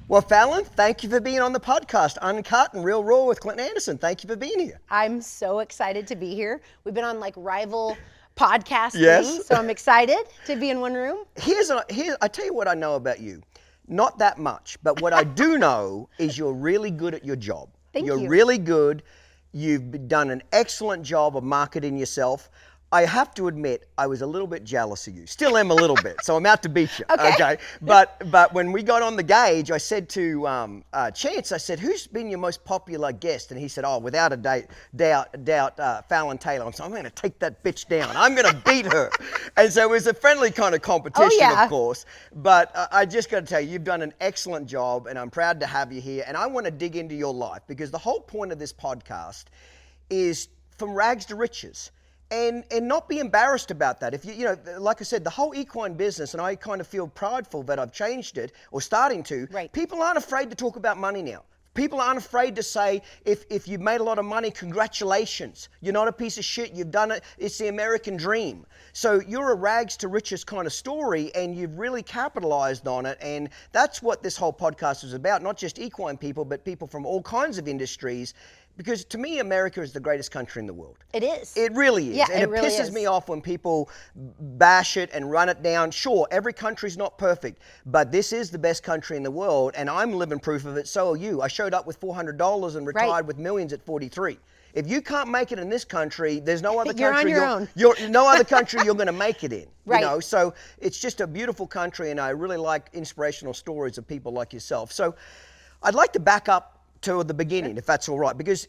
Well, Fallon, thank you for being on the podcast, Uncut and Real Raw with Clint Anderson. Thank you for being here. I'm so excited to be here. We've been on like rival podcast Yes. things, so I'm excited to be in one room. I tell you what I know about you. Not that much, but what I do know is you're really good at your job. You're really good. You've done an excellent job of marketing yourself. I have to admit, I was a little bit jealous of you. Still am a little bit, so I'm out to beat you. Okay. But when we got on the gauge, I said to Chance, I said, who's been your most popular guest? And he said, oh, without a doubt, Fallon Taylor. So I'm going to take that bitch down. I'm going to beat her. And so it was a friendly kind of competition, of course. But I just got to tell you, you've done an excellent job, and I'm proud to have you here. And I want to dig into your life, because the whole point of this podcast is from rags to riches. And not be embarrassed about that. If you know, like I said, the whole equine business, and I kind of feel prideful that I've changed it, or starting to. Right. People aren't afraid to talk about money now. People aren't afraid to say, if you've made a lot of money, congratulations. You're not a piece of shit. You've done it. It's the American dream. So you're a rags to riches kind of story, and you've really capitalized on it. And that's what this whole podcast is about. Not just equine people, but people from all kinds of industries. Because to me, America is the greatest country in the world. It is. It really is. Yeah, and it really pisses is. me off when people bash it and run it down. Sure, every country's not perfect, but this is the best country in the world, and I'm living proof of it. So are you. I showed up with $400 and retired with millions at 43. If you can't make it in this country, there's no other country no other country you're going to make it in. Right. You know, so it's just a beautiful country, and I really like inspirational stories of people like yourself. So I'd like to back up to the beginning, if that's all right, because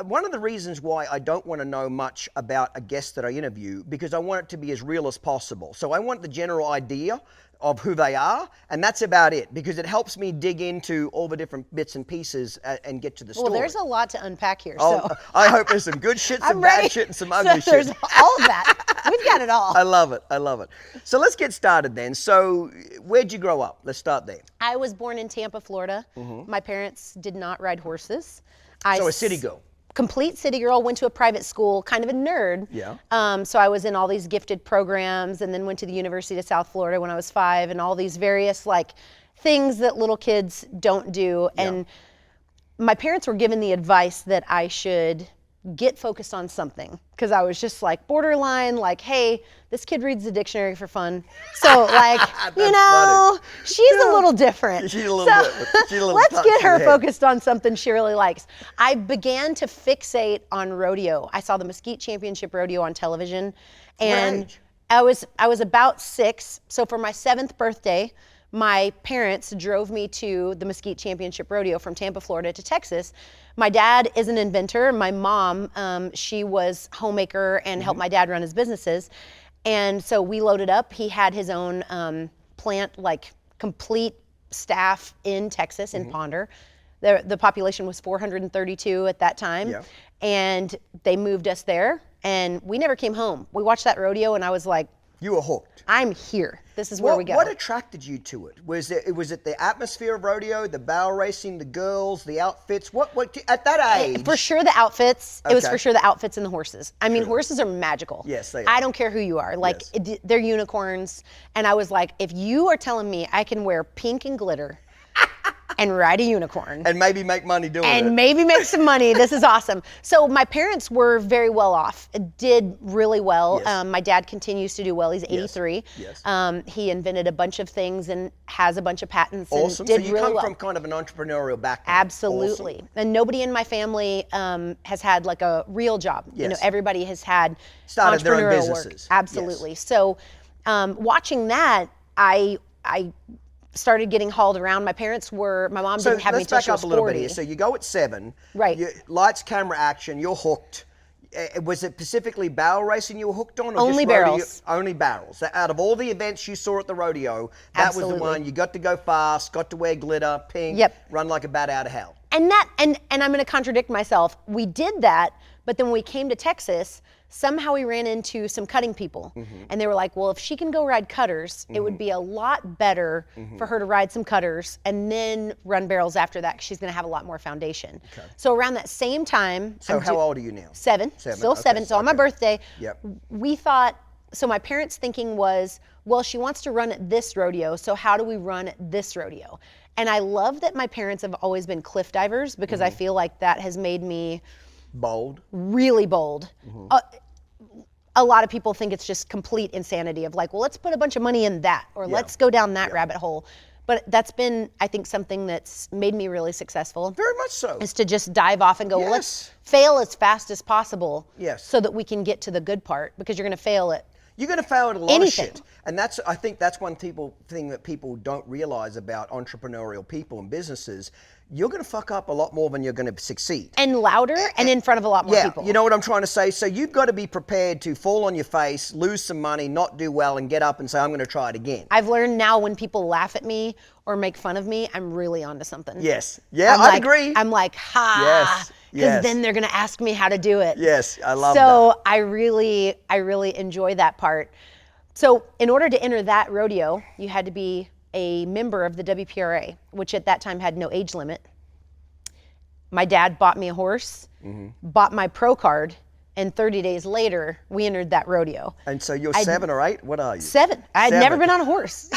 one of the reasons why I don't want to know much about a guest that I interview, because I want it to be as real as possible. So I want the general idea of who they are, and that's about it, because it helps me dig into all the different bits and pieces and get to the story. Well, there's a lot to unpack here. Oh, so I hope there's some good shit, some bad shit, and some ugly There's shit. all of that. We've got it all. I love it. I love it. So let's get started then. So where'd you grow up? Let's start there. I was born in Tampa, Florida. My parents did not ride horses. So a city girl. Complete city girl, went to a private school, kind of a nerd. Yeah. So I was in all these gifted programs, and then went to the University of South Florida when I was 5, and all these various like things that little kids don't do. Yeah. And my parents were given the advice that I should get focused on something, because I was just like borderline, like, hey, this kid reads the dictionary for fun. So like, you know, funny. she's a little different. She's a little Let's get her touchy, focused on something she really likes. I began to fixate on rodeo. I saw the Mesquite Championship Rodeo on television, and What age? I was about 6. So for my 7th birthday, my parents drove me to the Mesquite Championship Rodeo from Tampa, Florida to Texas. My dad is an inventor. My mom, she was homemaker and helped my dad run his businesses. And so we loaded up. He had his own plant, like complete staff in Texas, in Ponder. The population was 432 at that time. Yeah. And they moved us there, and we never came home. We watched that rodeo, and I was like, You were hooked. I'm here. This is where we go. What attracted you to it? Was it the atmosphere of rodeo, the barrel racing, the girls, the outfits? What at that age? For sure the outfits. It was Okay. for sure the outfits and the horses. I mean, horses are magical. Yes, they are. I don't care who you are. Like, they're unicorns. And I was like, if you are telling me I can wear pink and glitter and ride a unicorn. And maybe make money doing it. And maybe make some money. This is awesome. So my parents were very well off, did really well. Yes. My dad continues to do well. He's 83. Yes. He invented a bunch of things and has a bunch of patents. Awesome. And did So you really come well. from kind of an entrepreneurial background. Absolutely. Awesome. And nobody in my family has had like a real job. You know, Yes. everybody has had Started their own entrepreneurial work. businesses. Absolutely. So watching that, I started getting hauled around. My mom didn't have me until let's back she was up a little 40. bit here. So you go at 7. Right. Lights, camera, action. You're hooked. Was it specifically barrel racing you were hooked on? Or Only just rodeo? barrels. Only barrels. Out of all the events you saw at the rodeo, that was Absolutely. the one. You got to go fast, got to wear glitter, pink, Yep. run like a bat out of hell. And I'm going to contradict myself. We did that, but then when we came to Texas, somehow we ran into some cutting people. And they were like, well, if she can go ride cutters, it would be a lot better for her to ride some cutters and then run barrels after that, because she's going to have a lot more foundation. Okay. So around that same time. So how old are you now? 7. Still Okay, 7. So on my okay. birthday, Yep. we thought, so my parents' thinking was, well, she wants to run at this rodeo, so how do we run at this rodeo? And I love that my parents have always been cliff divers because I feel like that has made me Bold. really bold. A lot of people think it's just complete insanity of like, well, let's put a bunch of money in that, or let's go down that rabbit hole. But that's been, I think, something that's made me really successful. Very much so. Is to just dive off and go, well, let's fail as fast as possible so that we can get to the good part, because you're going to fail at You're going to fail at a lot anything. of shit. And I think that's one thing that people don't realize about entrepreneurial people and businesses. You're going to fuck up a lot more than you're going to succeed. And louder and in front of a lot more people. You know what I'm trying to say? So you've got to be prepared to fall on your face, lose some money, not do well, and get up and say, I'm going to try it again. I've learned now when people laugh at me or make fun of me, I'm really onto something. Yes. Yeah, I agree. I'm like, ha. Yes. Because then they're going to ask me how to do it. Yes, I love that. So I really enjoy that part. So in order to enter that rodeo, you had to be a member of the WPRA, which at that time had no age limit. My dad bought me a horse, bought my pro card, and 30 days later, we entered that rodeo. And so you're 7 or 8? What are you? 7. I had never been on a horse.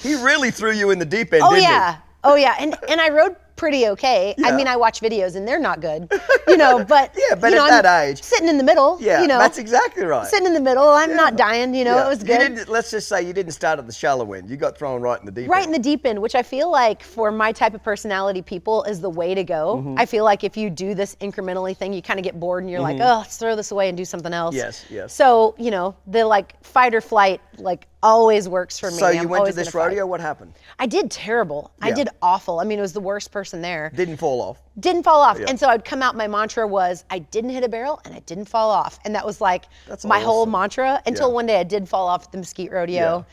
He really threw you in the deep end, didn't he? Oh yeah, and I rode pretty okay. I mean, I watch videos and they're not good, you know, but but you know, at that age, sitting in the middle, you know, that's exactly right. Sitting in the middle, I'm not dying, you know, it was good. Let's just say you didn't start at the shallow end. You got thrown right in the deep end. Right in the deep end, which I feel like for my type of personality people is the way to go. I feel like if you do this incrementally thing, you kind of get bored and you're like, oh, let's throw this away and do something else. Yes. So, you know, the like fight or flight like always works for me. So you went to this rodeo, what happened? I did terrible. I did awful. I mean, it was the worst person there. Didn't fall off. Didn't fall off. And so I'd come out, my mantra was, I didn't hit a barrel and I didn't fall off. And that was like my whole mantra until one day I did fall off at the Mesquite Rodeo.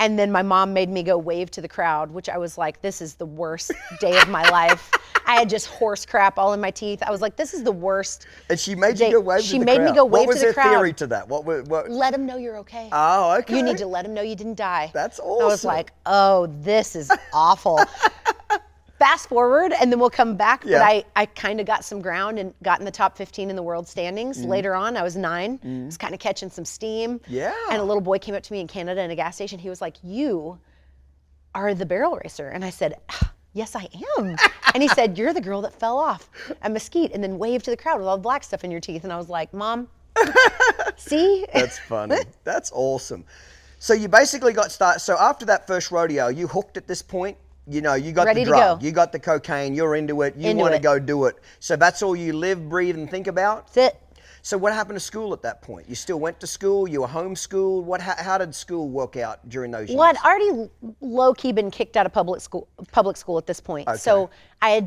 And then my mom made me go wave to the crowd, which I was like, this is the worst day of my life. I had just horse crap all in my teeth. I was like, this is the worst. And she made you go wave to the crowd? She made me go wave to the crowd. What was her theory to that? What? Let them know you're okay. Oh, okay. You need to let them know you didn't die. That's awesome. I was like, oh, this is awful. Fast forward, and then we'll come back, but I kind of got some ground and got in the top 15 in the world standings. Later on, I was 9, was kind of catching some steam. Yeah. And a little boy came up to me in Canada in a gas station. He was like, you are the barrel racer. And I said, yes, I am. And he said, you're the girl that fell off at Mesquite and then waved to the crowd with all the black stuff in your teeth. And I was like, Mom, see? That's funny. That's awesome. So you basically got started. So after that first rodeo, you hooked at this point? You know, you got Ready the to drug, go. you got the cocaine, you're into it, you want to go do it. So that's all you live, breathe, and think about? That's it. So what happened to school at that point? You still went to school? You were homeschooled? How did school work out during those years? Well, I'd already low-key been kicked out of public school at this point. Okay. So I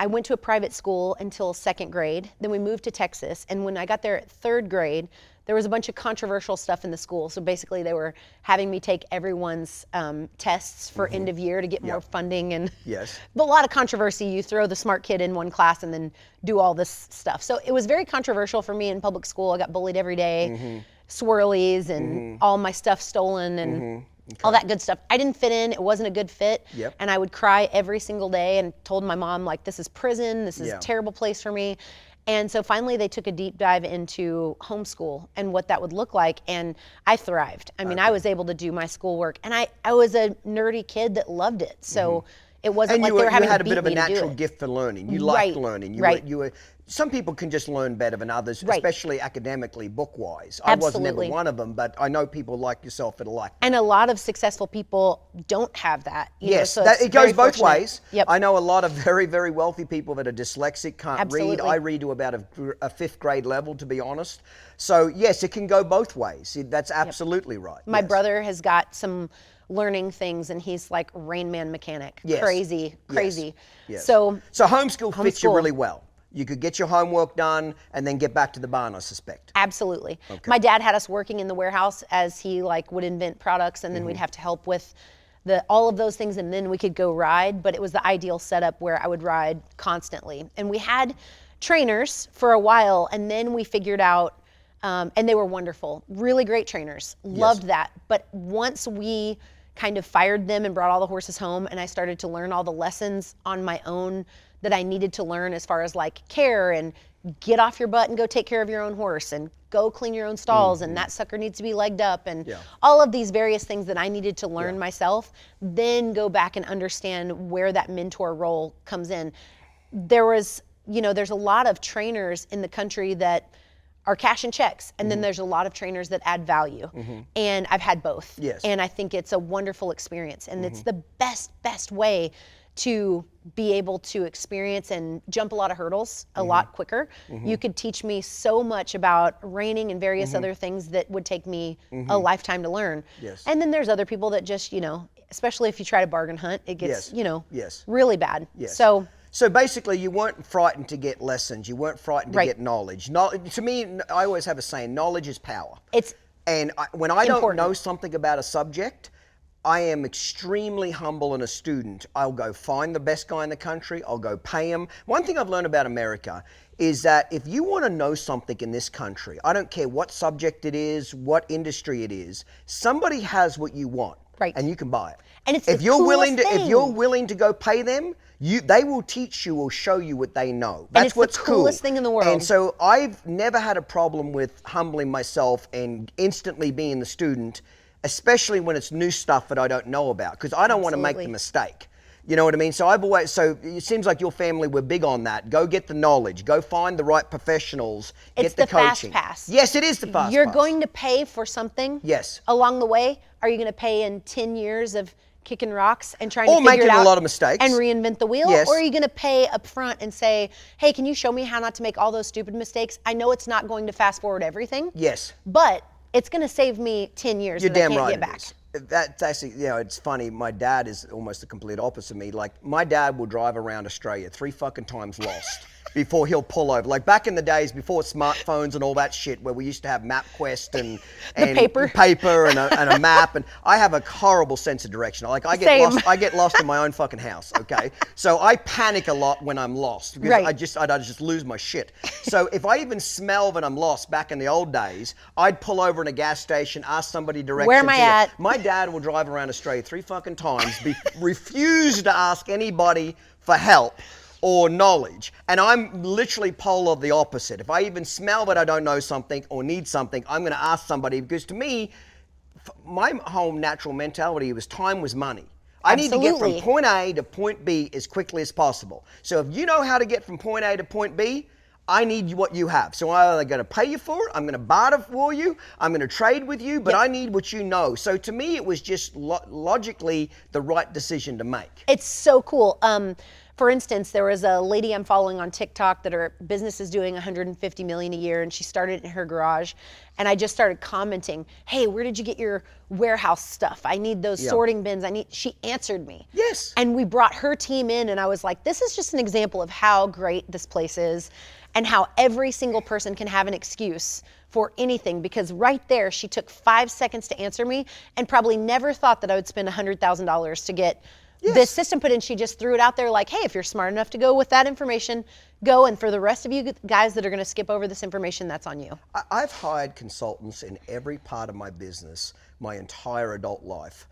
went to a private school until 2nd grade. Then we moved to Texas. And when I got there at 3rd grade, there was a bunch of controversial stuff in the school. So basically they were having me take everyone's tests for end of year to get more funding. And but a lot of controversy. You throw the smart kid in one class and then do all this stuff. So it was very controversial for me in public school. I got bullied every day, swirlies and all my stuff stolen and all that good stuff. I didn't fit in. It wasn't a good fit. And I would cry every single day and told my mom, like, this is prison. This is a terrible place for me. And so finally they took a deep dive into homeschool and what that would look like, and I thrived. I mean, I was able to do my schoolwork, and I was a nerdy kid that loved it. So it wasn't like they were having to beat me to do it. And you had a bit of a natural gift for learning. You liked learning. You were, some people can just learn better than others, especially academically, book-wise. I was never one of them, but I know people like yourself that are like that. And a lot of successful people don't have that. Yes, so it goes both ways. I know a lot of very, very wealthy people that are dyslexic, can't read. I read to about a 5th grade level, to be honest. So yes, it can go both ways. That's absolutely right. My brother has got some learning things, and he's like Rain Man mechanic. Crazy. Yes. So homeschool fits you really well. You could get your homework done and then get back to the barn, I suspect. Absolutely. My dad had us working in the warehouse as he like would invent products, and then we'd have to help with all of those things, and then we could go ride. But it was the ideal setup where I would ride constantly. And we had trainers for a while, and then we figured out, and they were wonderful, really great trainers. Loved that. But once we kind of fired them and brought all the horses home, and I started to learn all the lessons on my own that I needed to learn as far as like care and get off your butt and go take care of your own horse and go clean your own stalls and that sucker needs to be legged up and all of these various things that I needed to learn myself, then go back and understand where that mentor role comes in. There was, you know, there's a lot of trainers in the country that are cash and checks, and then there's a lot of trainers that add value. And I've had both. Yes. And I think it's a wonderful experience, and it's the best way to be able to experience and jump a lot of hurdles a lot quicker. You could teach me so much about reining and various other things that would take me a lifetime to learn. Yes. And then there's other people that just, you know, especially if you try to bargain hunt, it gets, you know, really bad. Yes. So basically, you weren't frightened to get lessons. You weren't frightened to get knowledge. To me, I always have a saying: knowledge is power. When I don't know something about a subject, I am extremely humble and a student. I'll go find the best guy in the country. I'll go pay him. One thing I've learned about America is that if you want to know something in this country, I don't care what subject it is, what industry it is, somebody has what you want, and you can buy it. And it's if you're willing to go pay them, they will teach you or show you what they know. That's what's the coolest thing in the world. And so I've never had a problem with humbling myself and instantly being the student, especially when it's new stuff that I don't know about, because I don't want to make the mistake. You know what I mean? So so it seems like your family were big on that. Go get the knowledge. Go find the right professionals. It's get the coaching. fast pass. Yes, it is the fast pass. You're going to pay for something. Yes. Along the way. Are you going to pay in 10 years of kicking rocks and trying to figure making it out a lot of mistakes and reinvent the wheel? Yes. Or are you going to pay up front and say, hey, can you show me how not to make all those stupid mistakes? I know it's not going to fast forward everything. Yes. But it's going to save me 10 years You're that damn I can't right get back. That's actually, you know, it's funny. My dad is almost the complete opposite of me. Like, my dad will drive around Australia 3 fucking times lost before he'll pull over. Like, back in the days before smartphones and all that shit, where we used to have MapQuest and paper and a map. And I have a horrible sense of direction. Like, I get lost in my own fucking house. Okay, so I panic a lot when I'm lost because I just lose my shit. So if I even smell that I'm lost back in the old days, I'd pull over in a gas station, ask somebody directions. Where am I at? My dad will drive around Australia 3 fucking times, refuse to ask anybody for help or knowledge. And I'm literally polar the opposite. If I even smell that I don't know something or need something, I'm going to ask somebody, because to me, my whole natural mentality was time was money. I need to get from point A to point B as quickly as possible. So if you know how to get from point A to point B, I need what you have. So I'm either going to pay you for it, I'm going to barter for you, I'm going to trade with you, but I need what you know. So to me, it was just logically the right decision to make. It's so cool. For instance, there was a lady I'm following on TikTok that her business is doing $150 million a year, and she started in her garage. And I just started commenting, hey, where did you get your warehouse stuff? I need those sorting bins. She answered me. Yes. And we brought her team in, and I was like, this is just an example of how great this place is and how every single person can have an excuse for anything, because right there, she took 5 seconds to answer me and probably never thought that I would spend $100,000 to get this system put in. She just threw it out there like, hey, if you're smart enough to go with that information, go. And for the rest of you guys that are going to skip over this information, that's on you. I've hired consultants in every part of my business, my entire adult life,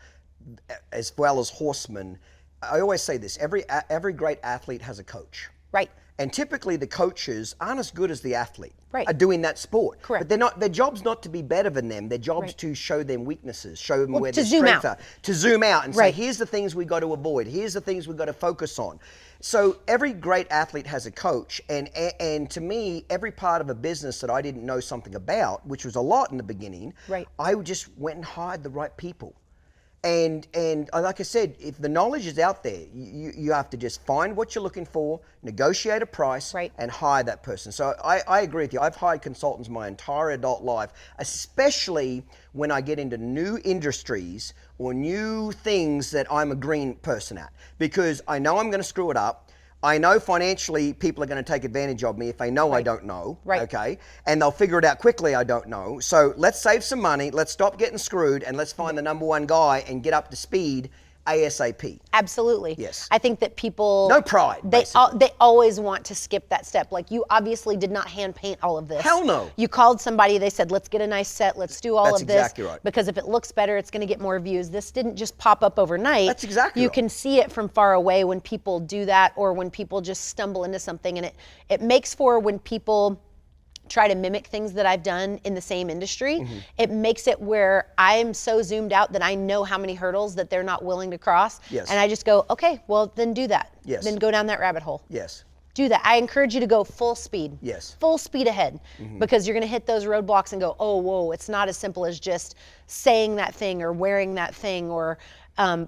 as well as horsemen. I always say this, every great athlete has a coach. Right. And typically the coaches aren't as good as the athlete are doing that sport. Correct. But they're not. Their job's not to be better than them. Their job's to show them weaknesses, show them where their strengths are. To zoom out and say, here's the things we got to avoid. Here's the things we got to focus on. So every great athlete has a coach, and to me, every part of a business that I didn't know something about, which was a lot in the beginning, I just went and hired the right people. And like I said, if the knowledge is out there, you have to just find what you're looking for, negotiate a price, and hire that person. So I agree with you. I've hired consultants my entire adult life, especially when I get into new industries or new things that I'm a green person at, because I know I'm going to screw it up. I know financially people are going to take advantage of me if they know I don't know, okay? And they'll figure it out quickly I don't know. So let's save some money, let's stop getting screwed, and let's find the number one guy and get up to speed ASAP. Absolutely. Yes. I think that people... No pride, they always want to skip that step. Like, you obviously did not hand paint all of this. Hell no. You called somebody, they said, let's get a nice set, let's do all of this. That's exactly right. Because if it looks better, it's going to get more views. This didn't just pop up overnight. That's exactly You right. can see it from far away when people do that, or when people just stumble into something. And it makes for, when people try to mimic things that I've done in the same industry, Mm-hmm. it makes it where I'm so zoomed out that I know how many hurdles that they're not willing to cross. Yes. And I just go, okay, well then do that. Yes. Then go down that rabbit hole. Yes. Do that. I encourage you to go full speed. Yes. Full speed ahead, because you're going to hit those roadblocks and go, oh, whoa, it's not as simple as just saying that thing or wearing that thing or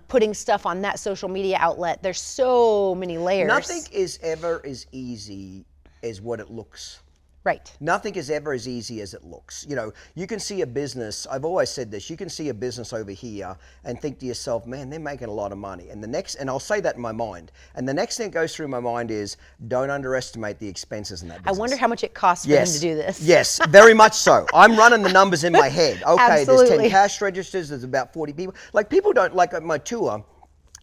putting stuff on that social media outlet. There's so many layers. Nothing is ever as easy as what it looks. Right. Nothing is ever as easy as it looks. You know, you can see a business, I've always said this, you can see a business over here and think to yourself, man, they're making a lot of money. And and I'll say that in my mind. And the next thing that goes through my mind is, don't underestimate the expenses in that business. I wonder how much it costs for them to do this. Yes, very much so. I'm running the numbers in my head. Okay, there's 10 Absolutely. cash registers, there's about 40 people. Like, people don't, like at my tour,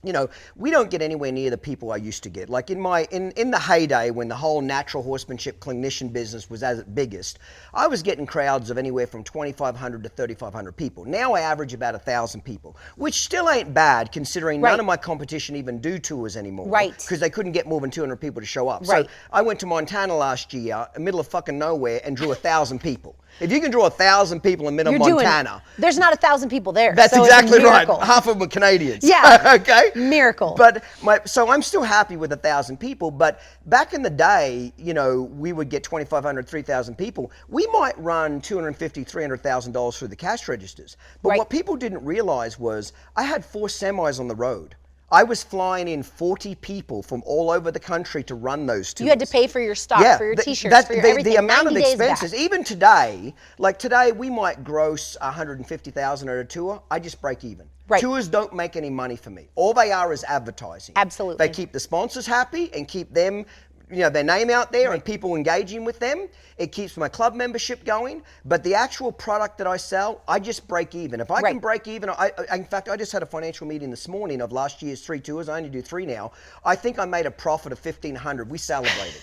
you know, we don't get anywhere near the people I used to get. Like in the heyday when the whole natural horsemanship clinician business was at its biggest, I was getting crowds of anywhere from 2,500 to 3,500 people. Now I average about 1,000 people, which still ain't bad considering none of my competition even do tours anymore. Right. Because they couldn't get more than 200 people to show up. Right. So I went to Montana last year, in the middle of fucking nowhere, and drew 1,000 people. If you can draw 1,000 people in the middle of Montana. There's not 1,000 people there. That's so exactly it's a right. miracle. Half of them are Canadians. Yeah. Okay. Miracle. But so I'm still happy with 1,000 people. But back in the day, you know, we would get 2,500, 3,000 people. We might run $250,000, $300,000 through the cash registers. But what people didn't realize was I had 4 semis on the road. I was flying in 40 people from all over the country to run those tours. You had to pay for your stock, for your t-shirts, for your everything. The amount of 90 days expenses, back. even today, like today we might gross 150,000 at a tour. I just break even. Right. Tours don't make any money for me. All they are is advertising. Absolutely. They keep the sponsors happy and keep them, you know, their name out there and people engaging with them. It keeps my club membership going. But the actual product that I sell, I just break even. If I can break even, in fact, I just had a financial meeting this morning of last year's 3 tours. I only do 3 now. I think I made a profit of $1,500. We celebrated.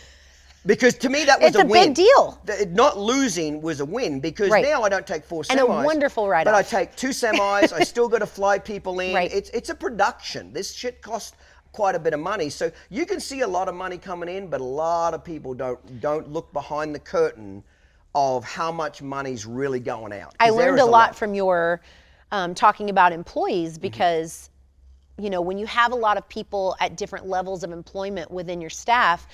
Because to me, that was a win. It's a big deal. Not losing was a win because now I don't take 4 semis. And a wonderful write-off. But I take 2 semis. I still got to fly people in. Right. It's a production. This shit costs quite a bit of money. So you can see a lot of money coming in, but a lot of people don't look behind the curtain of how much money's really going out. I learned a lot from your talking about employees because you know, when you have a lot of people at different levels of employment within your staff,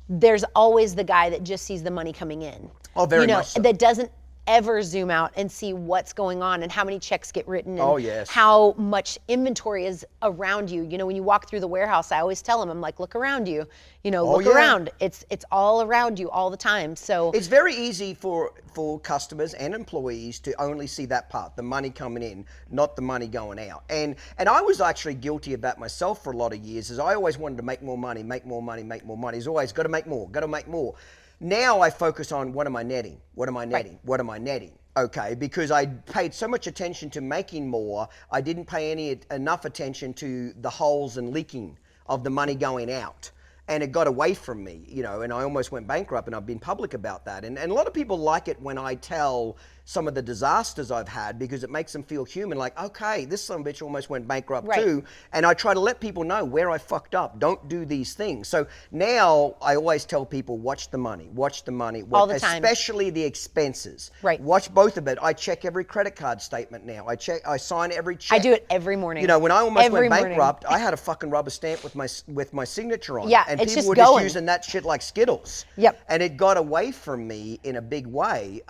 there's always the guy that just sees the money coming in. Oh, very much so. That doesn't ever zoom out and see what's going on and how many checks get written and how much inventory is around you. You know, when you walk through the warehouse, I always tell them, I'm like, look around you. You know, look around. It's all around you all the time. So it's very easy for customers and employees to only see that part, the money coming in, not the money going out. And I was actually guilty of that myself for a lot of years, as I always wanted to make more money, make more money, make more money. It's always got to make more, got to make more. Now I focus on what am I netting? What am I netting? Right. What am I netting? Okay, because I paid so much attention to making more, I didn't pay enough attention to the holes and leaking of the money going out. And it got away from me, you know, and I almost went bankrupt, and I've been public about that. And a lot of people like it when I tell some of the disasters I've had because it makes them feel human, like, okay, this son of a bitch almost went bankrupt too. And I try to let people know where I fucked up. Don't do these things. So now I always tell people, watch the money, all the time. Especially the expenses. Right. Watch both of it. I check every credit card statement now. I sign every check. I do it every morning. You know, when I almost went bankrupt, I had a fucking rubber stamp with my signature on it. Yeah, and it's people just were going. just using that shit like Skittles. Yep. And it got away from me in a big way.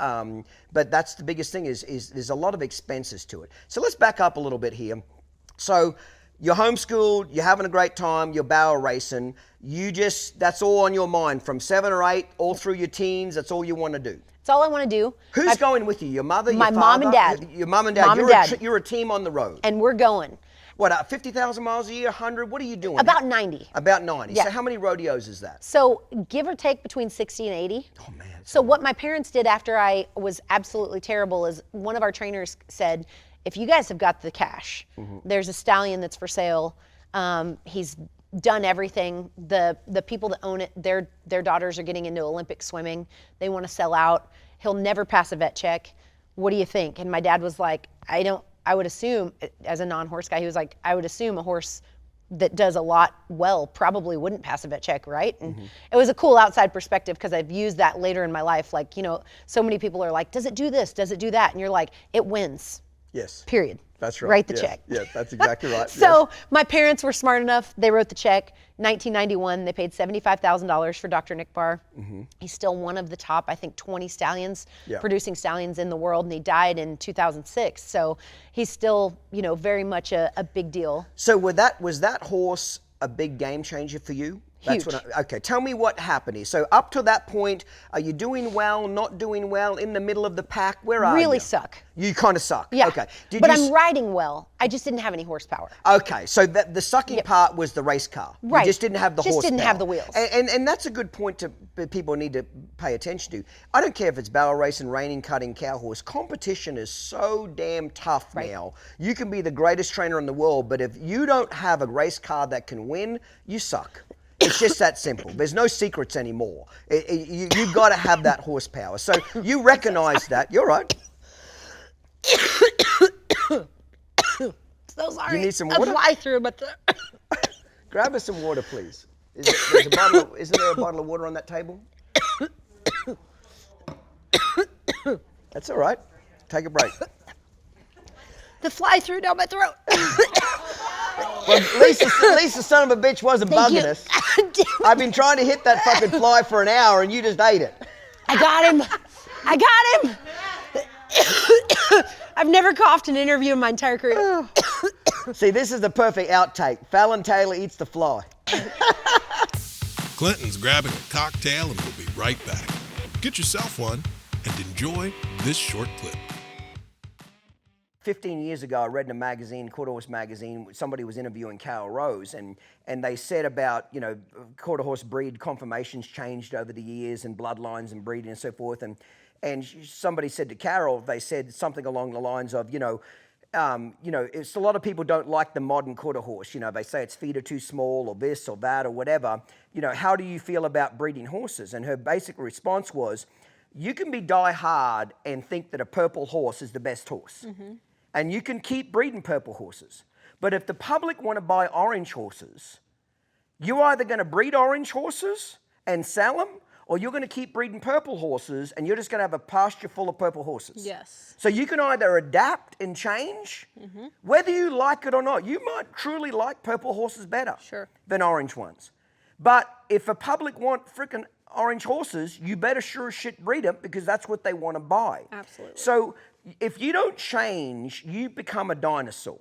But that's the biggest thing is there's a lot of expenses to it. So let's back up a little bit here. So you're homeschooled, you're having a great time, you're barrel racing. That's all on your mind from 7 or 8 all through your teens. That's all you want to do. That's all I want to do. Who's going with you? Your mother, your my father? mom and dad. Your mom and dad. You're a team on the road. And we're going. What, 50,000 miles a year, 100? What are you doing? About 90. About 90. Yeah. So how many rodeos is that? So give or take between 60 and 80. Oh, man. So what my parents did after I was absolutely terrible is one of our trainers said, if you guys have got the cash, there's a stallion that's for sale. He's done everything. The people that own it, their daughters are getting into Olympic swimming. They want to sell out. He'll never pass a vet check. What do you think? And my dad was like, I would assume, as a non-horse guy, he was like, I would assume a horse that does a lot well probably wouldn't pass a vet check, right? And it was a cool outside perspective because I've used that later in my life. Like, you know, so many people are like, does it do this? Does it do that? And you're like, it wins. Yes. Period. That's right. Write the Yes. check. Yeah, that's exactly right. So my parents were smart enough. They wrote the check. 1991, they paid $75,000 for Dr. Nick Barr. He's still one of the top, I think, 20 stallions, producing stallions in the world, and he died in 2006. So he's still, you know, very much a big deal. So was that horse a big game changer for you? Huge. Okay, tell me what happened here. So up to that point, are you doing well, not doing well, in the middle of the pack? Where are you? Really suck. You kind of suck. Yeah. Okay. But I'm riding well. I just didn't have any horsepower. Okay, so the sucking part was the race car. Right. You just didn't have the horsepower. Just didn't have the wheels. And that's a good point that people need to pay attention to. I don't care if it's barrel racing, reining, cutting, cow horse. Competition is so damn tough now. You can be the greatest trainer in the world, but if you don't have a race car that can win, you suck. It's just that simple. There's no secrets anymore. You've got to have that horsepower. So you recognize that. You're right. So sorry. You need some water? A fly through, but Grab us some water, please. Isn't there a bottle of water on that table? That's all right. Take a break. the fly through down my throat. Well, at least the son of a bitch wasn't bugging us. I've been trying to hit that fucking fly for an hour and you just ate it. I got him. I've never coughed in an interview in my entire career. See, this is the perfect outtake. Fallon Taylor eats the fly. Clinton's grabbing a cocktail and we'll be right back. Get yourself one and enjoy this short clip. 15 years ago, I read in a magazine, Quarter Horse magazine, somebody was interviewing Carol Rose, and they said about, you know, quarter horse breed conformations changed over the years and bloodlines and breeding and so forth. And somebody said to Carol, they said something along the lines of, it's a lot of people don't like the modern quarter horse. You know, they say its feet are too small or this or that or whatever. You know, how do you feel about breeding horses? And her basic response was, you can be die hard and think that a purple horse is the best horse. And you can keep breeding purple horses. But if the public want to buy orange horses, you're either going to breed orange horses and sell them, or you're going to keep breeding purple horses and you're just going to have a pasture full of purple horses. Yes. So you can either adapt and change, whether you like it or not. You might truly like purple horses better than orange ones. But if the public want frickin' orange horses, you better sure as shit breed them because that's what they want to buy. Absolutely. So if you don't change, you become a dinosaur.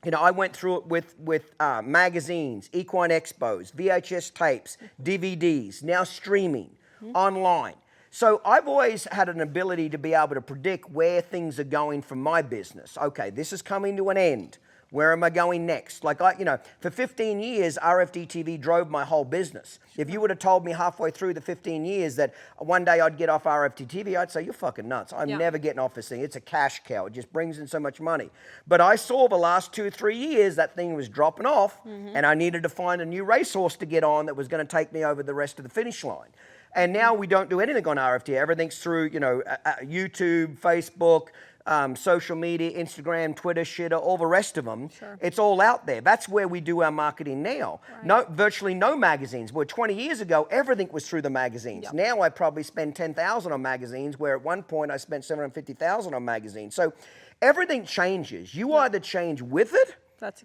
You know, I went through it with magazines, equine expos, VHS tapes, DVDs, now streaming, online. So I've always had an ability to be able to predict where things are going from my business. Okay, this is coming to an end. Where am I going next? Like, for 15 years, RFD TV drove my whole business. If you would have told me halfway through the 15 years that one day I'd get off RFD TV, I'd say, you're fucking nuts. I'm never getting off this thing. It's a cash cow. It just brings in so much money. But I saw the last 2 or 3 years that thing was dropping off, and I needed to find a new racehorse to get on that was going to take me over the rest of the finish line. And now we don't do anything on RFD. Everything's through, YouTube, Facebook, social media, Instagram, Twitter, Shitter, all the rest of them. It's all out there. That's where we do our marketing now. Virtually no magazines. Where 20 years ago, everything was through the magazines. Now I probably spend $10,000 on magazines, where at one point I spent $750,000 on magazines. So everything changes. You either change with it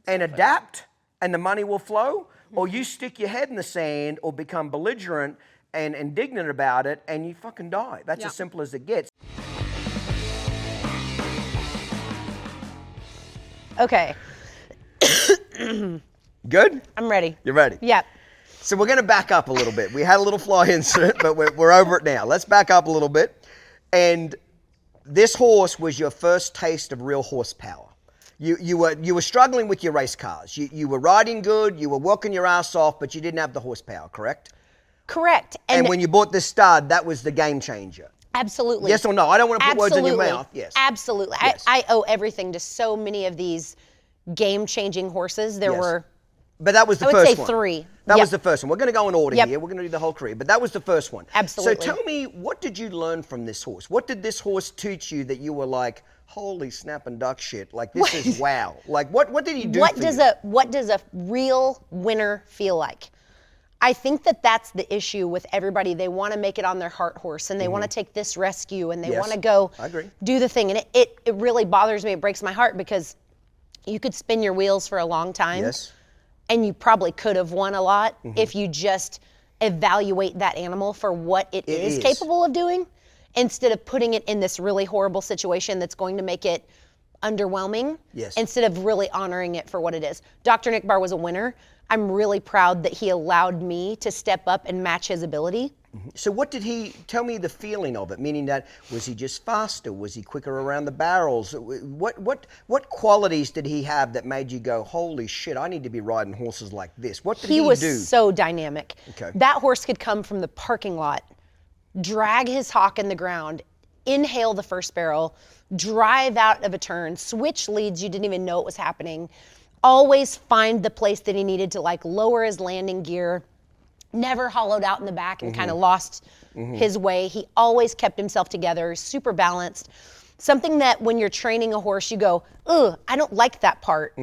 and adapt, and the money will flow, or you stick your head in the sand or become belligerent and indignant about it, and you fucking die. That's as simple as it gets. Okay. Good? I'm ready. You're ready? Yeah. So we're going to back up a little bit. We had a little fly incident, but we're over it now. Let's back up a little bit. And this horse was your first taste of real horsepower. You were struggling with your race cars. You were riding good, you were working your ass off, but you didn't have the horsepower, correct? Correct. And when you bought this stud, that was the game changer. Absolutely. Yes or no? I don't want to put words in your mouth. Yes. Absolutely. Yes. I owe everything to so many of these game-changing horses. There were, but that was the I would first say one. 3. That was the first one. We're going to go in order here. We're going to do the whole career, but that was the first one. Absolutely. So tell me, what did you learn from this horse? What did this horse teach you that you were like, holy snap and duck shit. Like, this is wow. Like, what did he do for you? What does a real winner feel like? I think that that's the issue with everybody. They want to make it on their heart horse, and they want to take this rescue, and they want to go do the thing. And it really bothers me. It breaks my heart, because you could spin your wheels for a long time. Yes. And you probably could have won a lot if you just evaluate that animal for what it is capable of doing, instead of putting it in this really horrible situation that's going to make it underwhelming, instead of really honoring it for what it is. Dr. Nick Barr was a winner. I'm really proud that he allowed me to step up and match his ability. So what did he, tell me the feeling of it, meaning that, was he just faster? Was he quicker around the barrels? What qualities did he have that made you go, holy shit, I need to be riding horses like this? What did he do? He was so dynamic. Okay. That horse could come from the parking lot, drag his hock in the ground, inhale the first barrel, drive out of a turn, switch leads, you didn't even know it was happening, always find the place that he needed to, like, lower his landing gear, never hollowed out in the back and kind of lost his way. He always kept himself together, super balanced. Something that when you're training a horse, you go, ugh, I don't like that part.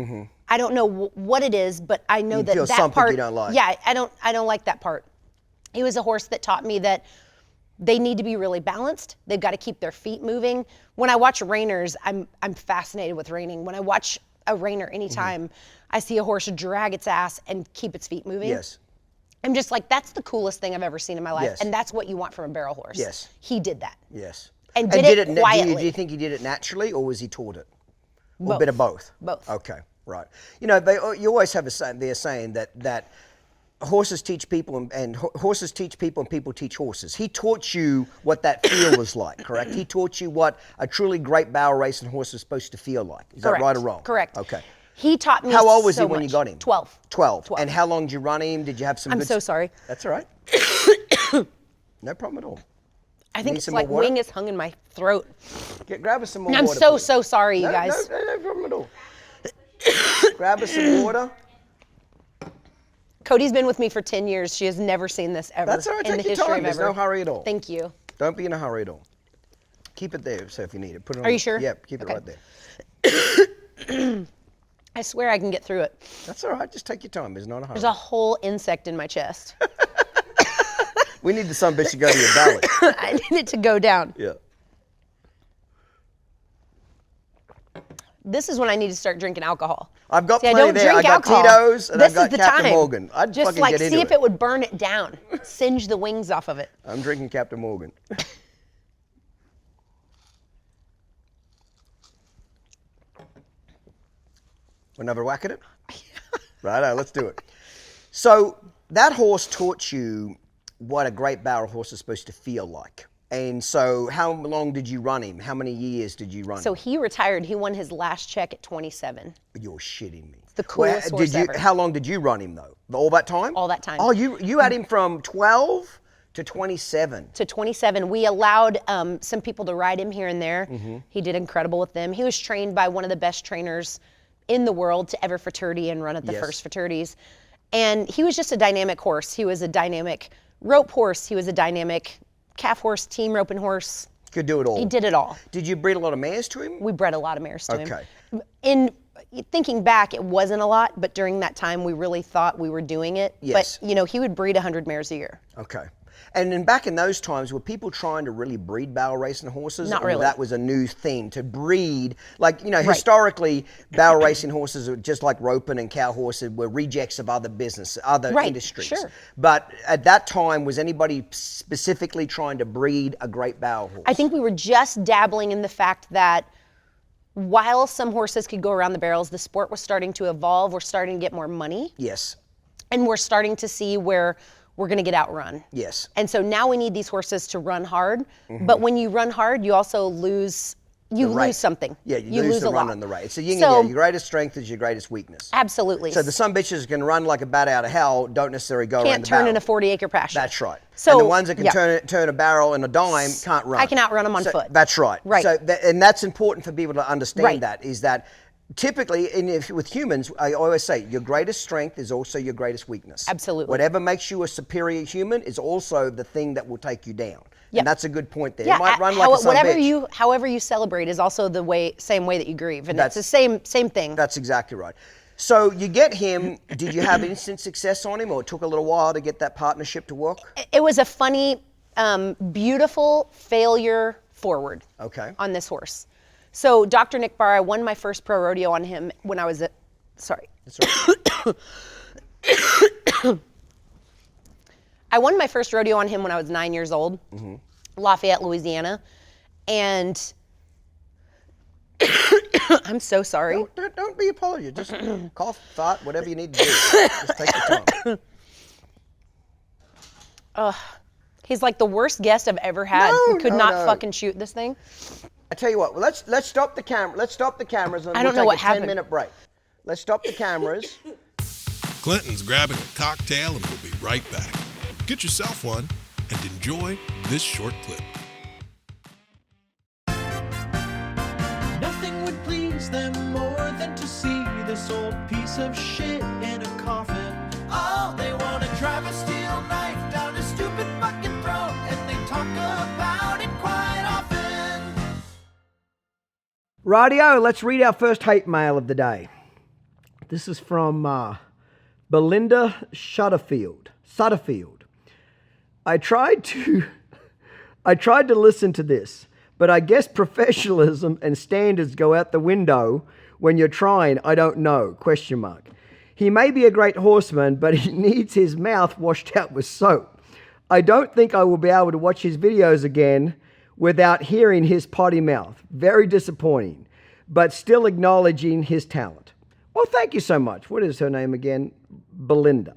I don't know what it is, but I know that that part, you don't like. Yeah, I don't like that part. He was a horse that taught me that they need to be really balanced. They've got to keep their feet moving. When I watch reiners, I'm fascinated with reining. When I watch a reiner anytime, I see a horse drag its ass and keep its feet moving. Yes. I'm just like, that's the coolest thing I've ever seen in my life. Yes. And that's what you want from a barrel horse. Yes. He did that. Yes. And did it quietly. Do you think he did it naturally, or was he taught it? Or Both. a bit of both? Both. Okay, right. You know, you always have they're saying that horses teach people and horses teach people and people teach horses. He taught you what that feel was like, correct? He taught you what a truly great barrel racing horse is supposed to feel like. Is that right or wrong? Correct. Okay. He taught me How old was so he when much. you got him? 12. 12. And how long did you run him? Did you have some I'm good... so sorry. That's all right. No problem at all. I think Need it's some like more water? wing is hung in my throat. Grab us some more I'm water. so please. sorry, you guys. No problem at all. Grab us some water. Cody's been with me for 10 years. She has never seen this ever That's all right. in the Take your history time. of There's ever. no hurry at all. Thank you. Don't be in a hurry at all. Keep it there, so if you need it. Put it on. Are you sure? Yep, keep it Okay. right there. I swear I can get through it. That's all right. Just take your time. There's not a hurry. There's a whole insect in my chest. We need the son bitch to go to your belly. I need it to go down. Yeah. This is when I need to start drinking alcohol. I've got See, I plenty don't there. drink I got alcohol. Tito's and This I've got is the Captain time. Morgan. I'd just fucking like get into see if it would burn it down, singe the wings off of it. I'm drinking Captain Morgan. Another whack at it? Righto, let's do it. So that horse taught you what a great barrel horse is supposed to feel like. And so how long did you run him? How many years did you run So him? he retired. He won his last check at 27. You're shitting me. The coolest horse ever. How long did you run him though? All that time? All that time. Oh, you had him from 12 to 27. To 27. We allowed some people to ride him here and there. He did incredible with them. He was trained by one of the best trainers in the world to ever fraternity and run at the first fraternities. And he was just a dynamic horse. He was a dynamic rope horse. He was a dynamic calf horse, team roping horse. Could do it all. He did it all. Did you breed a lot of mares to him? We bred a lot of mares to him. Okay. In thinking back, it wasn't a lot, but during that time, we really thought we were doing it. Yes. But, you know, he would breed 100 mares a year. Okay. And then back in those times, were people trying to really breed barrel racing horses? Not or really. that was a new thing to breed? Like, you know, historically, barrel racing horses, are just like roping and cow horses, were rejects of other business, other industries. Sure. But at that time, was anybody specifically trying to breed a great barrel horse? I think we were just dabbling in the fact that while some horses could go around the barrels, the sport was starting to evolve. We're starting to get more money. Yes. And we're starting to see where we're going to get outrun. Yes. And so now we need these horses to run hard. But when you run hard, you also lose, lose something. Yeah, you lose the a run lot. and the rate. So yin and yang, your greatest strength is your greatest weakness. Absolutely. So the some bitches can run like a bat out of hell, don't necessarily go around Can't the turn barrel. in a 40-acre pasture. That's right. So, and the ones that can yeah. turn a barrel and a dime can't run. I can outrun them on foot. That's right. Right. So and that's important for people to understand. Right. That is that typically, with humans, I always say your greatest strength is also your greatest weakness. Absolutely. Whatever makes you a superior human is also the thing that will take you down. Yeah. And that's a good point there. Yeah, You might run like a son of a bitch. however you celebrate is also the same way that you grieve, and it's the same thing. That's exactly right. So you get him. Did you have instant success on him, or it took a little while to get that partnership to work? It was a funny, beautiful failure forward. Okay. On this horse. So Dr. Nick Barr, I won my first pro rodeo on him when I was sorry. That's right. I won my first rodeo on him when I was 9 years old, Lafayette, Louisiana, and I'm so sorry. Don't be apologetic. Just cough, fart, whatever you need to do. Just take your time. He's like the worst guest I've ever had. No, Could no, not no. fucking shoot this thing. I tell you what. Let's stop the camera. Let's stop the cameras and I don't we'll know take what a happened. 10-minute break. Let's stop the cameras. Clinton's grabbing a cocktail and we'll be right back. Get yourself one and enjoy this short clip. Nothing would please them more than to see this old piece of shit in a coffin. Oh, they want to drive a steel knife down his stupid fucking throat, and they talk about it quite often. Rightio, let's read our first hate mail of the day. This is from Belinda Sutterfield. I tried to listen to this, but I guess professionalism and standards go out the window when you're trying. I don't know, ? He may be a great horseman, but he needs his mouth washed out with soap. I don't think I will be able to watch his videos again without hearing his potty mouth. Very disappointing, but still acknowledging his talent. Well, thank you so much. What is her name again? Belinda.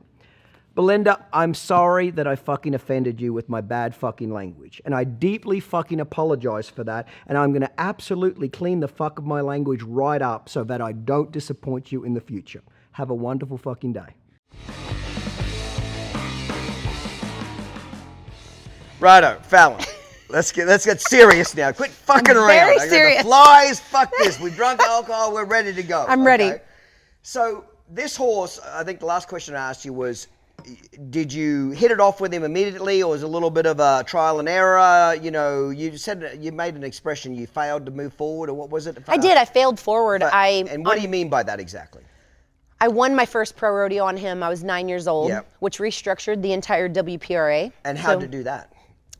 Belinda, I'm sorry that I fucking offended you with my bad fucking language. And I deeply fucking apologize for that. And I'm going to absolutely clean the fuck of my language right up so that I don't disappoint you in the future. Have a wonderful fucking day. Righto, Fallon. Let's get serious now. Quit fucking around. Very I got serious. The flies, fuck this. We drunk alcohol, we're ready to go. I'm ready. So this horse, I think the last question I asked you was, did you hit it off with him immediately, or was it a little bit of a trial and error? You know, you said you made an expression, you failed to move forward, or what was it? I did. I failed forward. And what do you mean by that exactly? I won my first pro rodeo on him. I was 9 years old, Yep. which restructured the entire WPRA. And how to do that?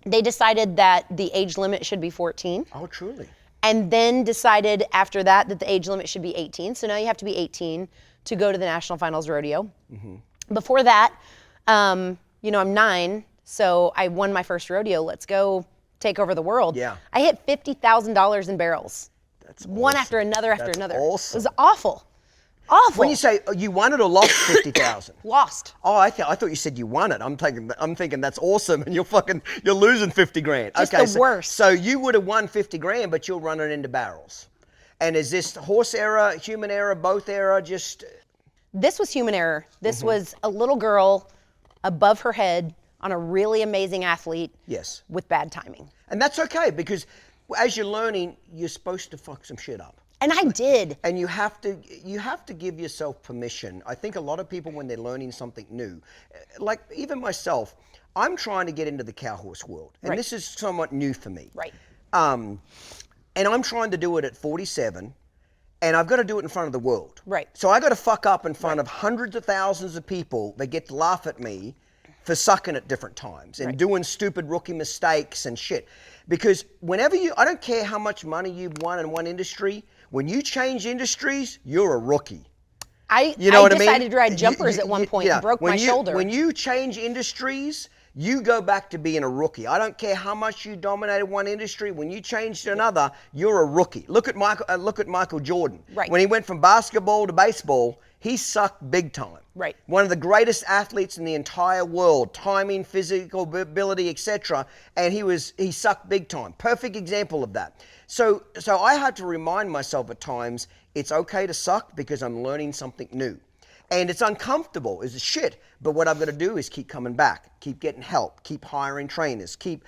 They decided that the age limit should be 14. Oh, truly. And then decided after that the age limit should be 18. So now you have to be 18 to go to the National Finals Rodeo. Before that, I'm 9, so I won my first rodeo. Let's go take over the world. Yeah. I hit $50,000 in barrels. That's one awesome. after another after That's another. awesome. It was awful. Awful. When you say you won it or lost 50,000? Lost. Oh, I thought you said you won it. I'm thinking that's awesome, and you're losing 50 grand. Just okay, the worst. So you would have won 50 grand, but you'll run it into barrels. And is this horse error, human error, both error? Just This was human error. This was a little girl above her head on a really amazing athlete. Yes. With bad timing. And that's okay, because as you're learning, you're supposed to fuck some shit up. And I did. And you have to give yourself permission. I think a lot of people, when they're learning something new, like even myself, I'm trying to get into the cow horse world, and Right. this is somewhat new for me. Right. And I'm trying to do it at 47, and I've got to do it in front of the world. Right. So I got to fuck up in front of hundreds of thousands of people that get to laugh at me for sucking at different times and doing stupid rookie mistakes and shit. Because whenever I don't care how much money you've won in one industry, when you change industries, you're a rookie. You know what I mean? decided to ride jumpers at one point and broke my shoulder. When you change industries, you go back to being a rookie. I don't care how much you dominated one industry. When you change to another, you're a rookie. Look at Michael Jordan. Right. When he went from basketball to baseball, he sucked big time. Right. One of the greatest athletes in the entire world, timing, physical ability, etc. And he sucked big time. Perfect example of that. So I had to remind myself at times, it's okay to suck because I'm learning something new. And it's uncomfortable as shit, but what I've got to do is keep coming back, keep getting help, keep hiring trainers, keep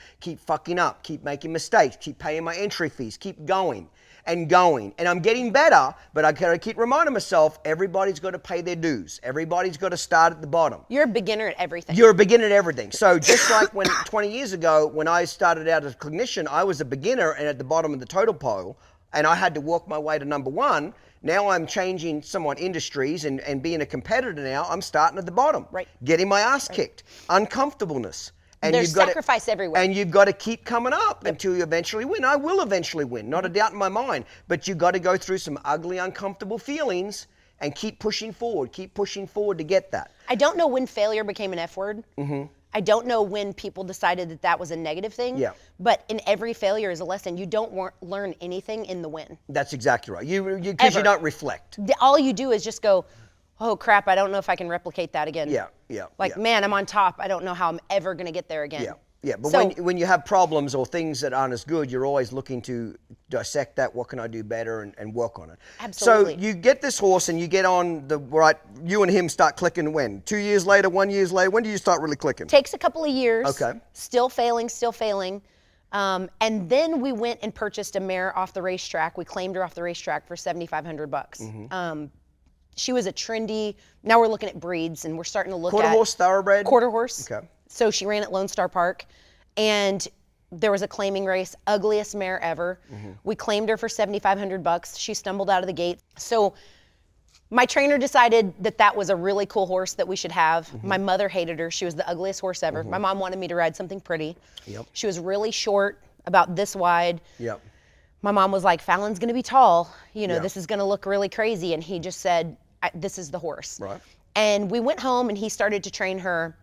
fucking up, keep making mistakes, keep paying my entry fees, keep going. and going. And I'm getting better, but I gotta keep reminding myself, everybody's got to pay their dues. Everybody's got to start at the bottom. You're a beginner at everything. You're a beginner at everything. So just like when 20 years ago, when I started out as a clinician, I was a beginner and at the bottom of the totem pole, and I had to work my way to number one. Now I'm changing somewhat industries and being a competitor now, I'm starting at the bottom. Right. Getting my ass kicked. Uncomfortableness. And There's sacrifice everywhere. And you've got to keep coming up until you eventually win. I will eventually win, not a doubt in my mind. But you've got to go through some ugly, uncomfortable feelings and keep pushing forward to get that. I don't know when failure became an F word. Mm-hmm. I don't know when people decided that that was a negative thing. Yeah. But in every failure is a lesson. You don't learn anything in the win. That's exactly right. Because you don't reflect. All you do is just go, oh crap, I don't know if I can replicate that again. Like, man, I'm on top. I don't know how I'm ever going to get there again. But So- when you have problems or things that aren't as good, you're always looking to dissect that. What can I do better and work on it? Absolutely. So you get this horse and you get on the right. You and him start clicking when? 2 years later, 1 year later. When do you start really clicking? Takes a couple of years. Okay. Still failing. And then we went and purchased a mare off the racetrack. We claimed her off the racetrack for $7,500. Mm-hmm. She was a trendy, now we're looking at breeds and we're starting to look Quarter at. horse, thoroughbred? Quarter horse. Okay. So she ran at Lone Star Park and there was a claiming race, ugliest mare ever. Mm-hmm. We claimed her for $7,500. She stumbled out of the gate. So my trainer decided that that was a really cool horse that we should have. Mm-hmm. My mother hated her. She was the ugliest horse ever. My mom wanted me to ride something pretty. Yep. She was really short, about this wide. Yep. My mom was like, Fallon's gonna be tall. Yeah. This is gonna look really crazy. And he just said, this is the horse. Right. And we went home and he started to train her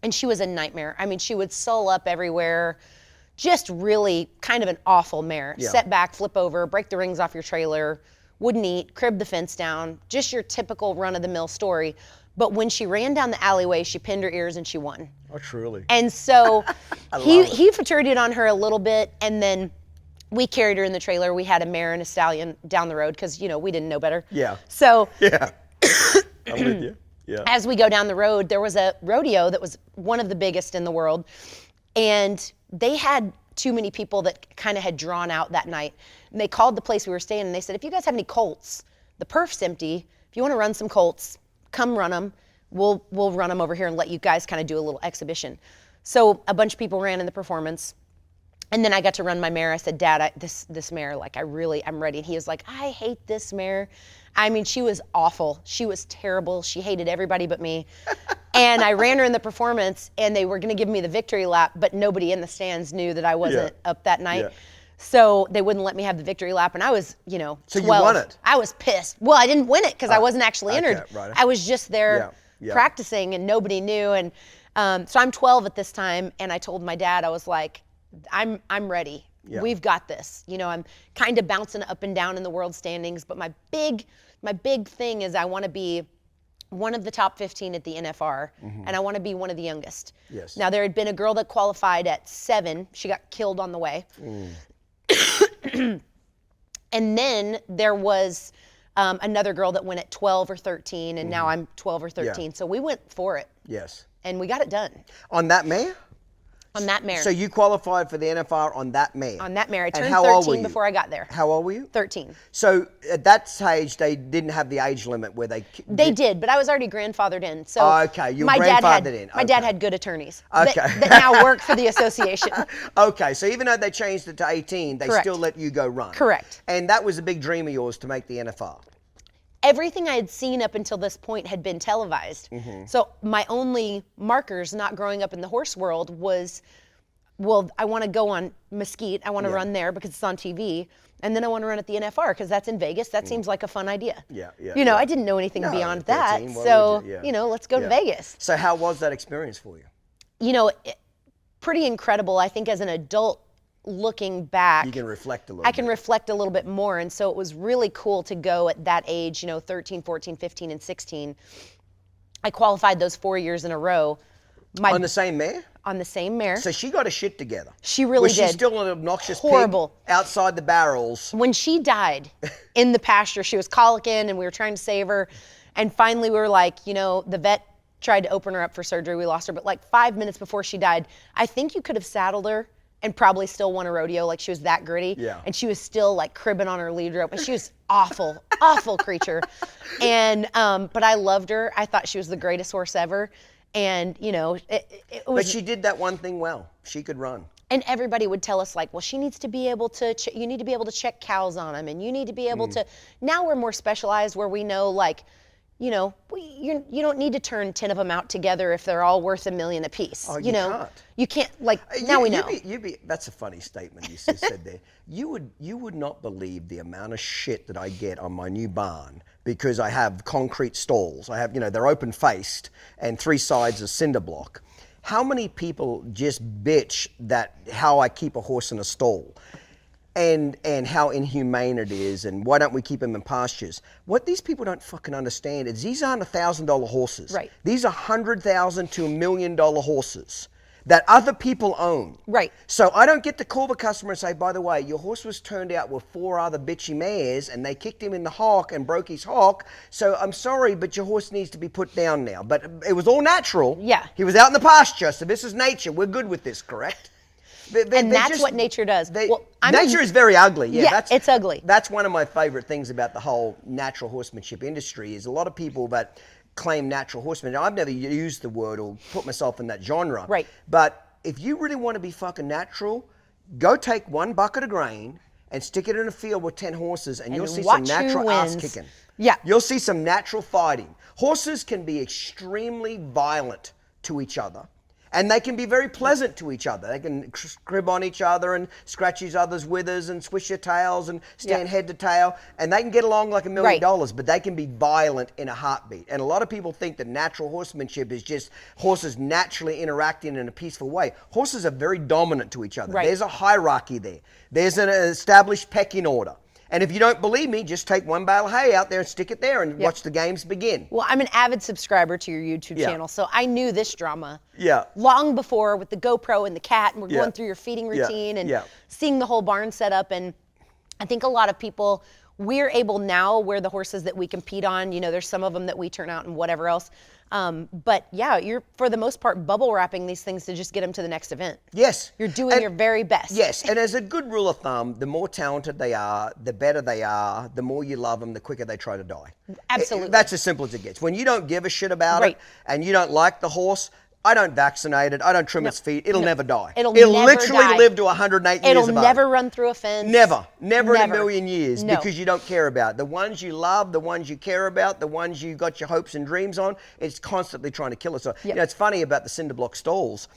and she was a nightmare. I mean, she would sull up everywhere. Just really kind of an awful mare. Yeah. Set back, flip over, break the rings off your trailer, wouldn't eat, crib the fence down. Just your typical run-of-the-mill story. But when she ran down the alleyway, she pinned her ears and she won. Oh, truly. And so he he fatigued on her a little bit and then we carried her in the trailer. We had a mare and a stallion down the road because, we didn't know better. Yeah. So Yeah. I'm with you. Yeah. as we go down the road, there was a rodeo that was one of the biggest in the world. And they had too many people that kind of had drawn out that night. And they called the place we were staying and they said, if you guys have any colts, the perf's empty. If you want to run some colts, come run them. We'll run them over here and let you guys kind of do a little exhibition. So a bunch of people ran in the performance. And then I got to run my mare. I said, Dad, this mare, I'm ready. And he was like, I hate this mare. I mean, she was awful. She was terrible. She hated everybody but me. And I ran her in the performance and they were gonna give me the victory lap, but nobody in the stands knew that I wasn't up that night. Yeah. So they wouldn't let me have the victory lap and I was, 12. So you won it? I was pissed. Well, I didn't win it because I wasn't actually entered. right. I was just there Yeah. practicing and nobody knew. And so I'm 12 at this time and I told my dad, I was like, I'm ready. Yeah. We've got this. I'm kind of bouncing up and down in the world standings, but my big thing is I want to be one of the top 15 at the NFR, and I want to be one of the youngest. Yes. Now there had been a girl that qualified at 7. She got killed on the way. And then there was another girl that went at 12 or 13, and now I'm 12 or 13. Yeah. So we went for it, Yes. and we got it done On that mare? on that mare. So you qualified for the NFR on that mare? On that mare. I And turned how old were 13 you? before I got there. How old were you? 13. So at that stage, they didn't have the age limit where they... They did, but I was already grandfathered in. So Oh, okay, you were my dad had, grandfathered in. My dad Okay. had good attorneys Okay. that now work for the association. Okay, so even though they changed it to 18, they Correct. still let you go run. Correct. And that was a big dream of yours to make the NFR. Everything I had seen up until this point had been televised. So my only markers not growing up in the horse world was, well, I want to go on Mesquite. I want to run there because it's on TV. And then I want to run at the NFR because that's in Vegas. That seems like a fun idea. Yeah. I didn't know anything No, beyond 13, that. why So, would you? Yeah. let's go to Yeah. Vegas. So how was that experience for you? Pretty incredible. I think as an adult looking back, You can reflect a little I can bit. reflect a little bit more. And so it was really cool to go at that age, 13, 14, 15, and 16. I qualified those 4 years in a row. On the same mare? On the same mare. So she got her shit together. She really Was she did. still an obnoxious Horrible. pig outside the barrels? When she died in the pasture, she was colicking and we were trying to save her. And finally we were like, the vet tried to open her up for surgery. We lost her. But like 5 minutes before she died, I think you could have saddled her and probably still won a rodeo. Like, she was that gritty. Yeah. And she was still like cribbing on her lead rope, and she was awful, awful creature. And, but I loved her. I thought she was the greatest horse ever. And, you know, it was. But she did that one thing well. She could run. And everybody would tell us, like, well, she needs to be able to, you need to be able to check cows on them, and you need to be able to. Now we're more specialized, where we know, like, you know, you don't need to turn 10 of them out together if they're all worth $1 million a piece. Oh, you know, can't. you can't. Like, now we know. That's a funny statement you said there. You would not believe the amount of shit that I get on my new barn because I have concrete stalls. I have, you know, they're open faced and 3 sides of cinder block. How many people just bitch that how I keep a horse in a stall and how inhumane it is, and why don't we keep them in pastures? What these people don't fucking understand is these aren't $1,000 horses. Right. These are $100,000 to $1 million horses that other people own. Right. So I don't get to call the customer and say, by the way, your horse was turned out with 4 other bitchy mares and they kicked him in the hock and broke his hock. So I'm sorry, but your horse needs to be put down now. But it was all natural. Yeah. He was out in the pasture, so this is nature. We're good with this, correct? And that's what nature does. Nature is very ugly. Yeah, it's ugly. That's one of my favorite things about the whole natural horsemanship industry is a lot of people that claim natural horsemanship. I've never used the word or put myself in that genre. Right. But if you really want to be fucking natural, go take 1 bucket of grain and stick it in a field with 10 horses and you'll see some natural ass kicking. Yeah. You'll see some natural fighting. Horses can be extremely violent to each other. And they can be very pleasant to each other. They can crib on each other and scratch each other's withers and swish their tails and stand head to tail. And they can get along like $1 million, but they can be violent in a heartbeat. And a lot of people think that natural horsemanship is just horses naturally interacting in a peaceful way. Horses are very dominant to each other. Right. There's a hierarchy there. There's an established pecking order. And if you don't believe me, just take 1 bale of hay out there and stick it there and watch the games begin. Well, I'm an avid subscriber to your YouTube channel, so I knew this drama long before with the GoPro and the cat, and we're going through your feeding routine and seeing the whole barn set up. And I think a lot of people, we're able now, where the horses that we compete on, you know, there's some of them that we turn out and whatever else. But yeah, you're for the most part bubble wrapping these things to just get them to the next event. Yes. You're doing your very best. Yes, and as a good rule of thumb, the more talented they are, the better they are, the more you love them, the quicker they try to die. Absolutely. That's as simple as it gets. When you don't give a shit about it and you don't like the horse, I don't vaccinate it. I don't trim its feet. It'll never die. It'll literally die. live to 108 years It'll of age. never run through a fence. Never in a million years, No. because you don't care about it. The ones you love, the ones you care about, the ones you got your hopes and dreams on, it's constantly trying to kill us. So, you know, it's funny about the cinder block stalls.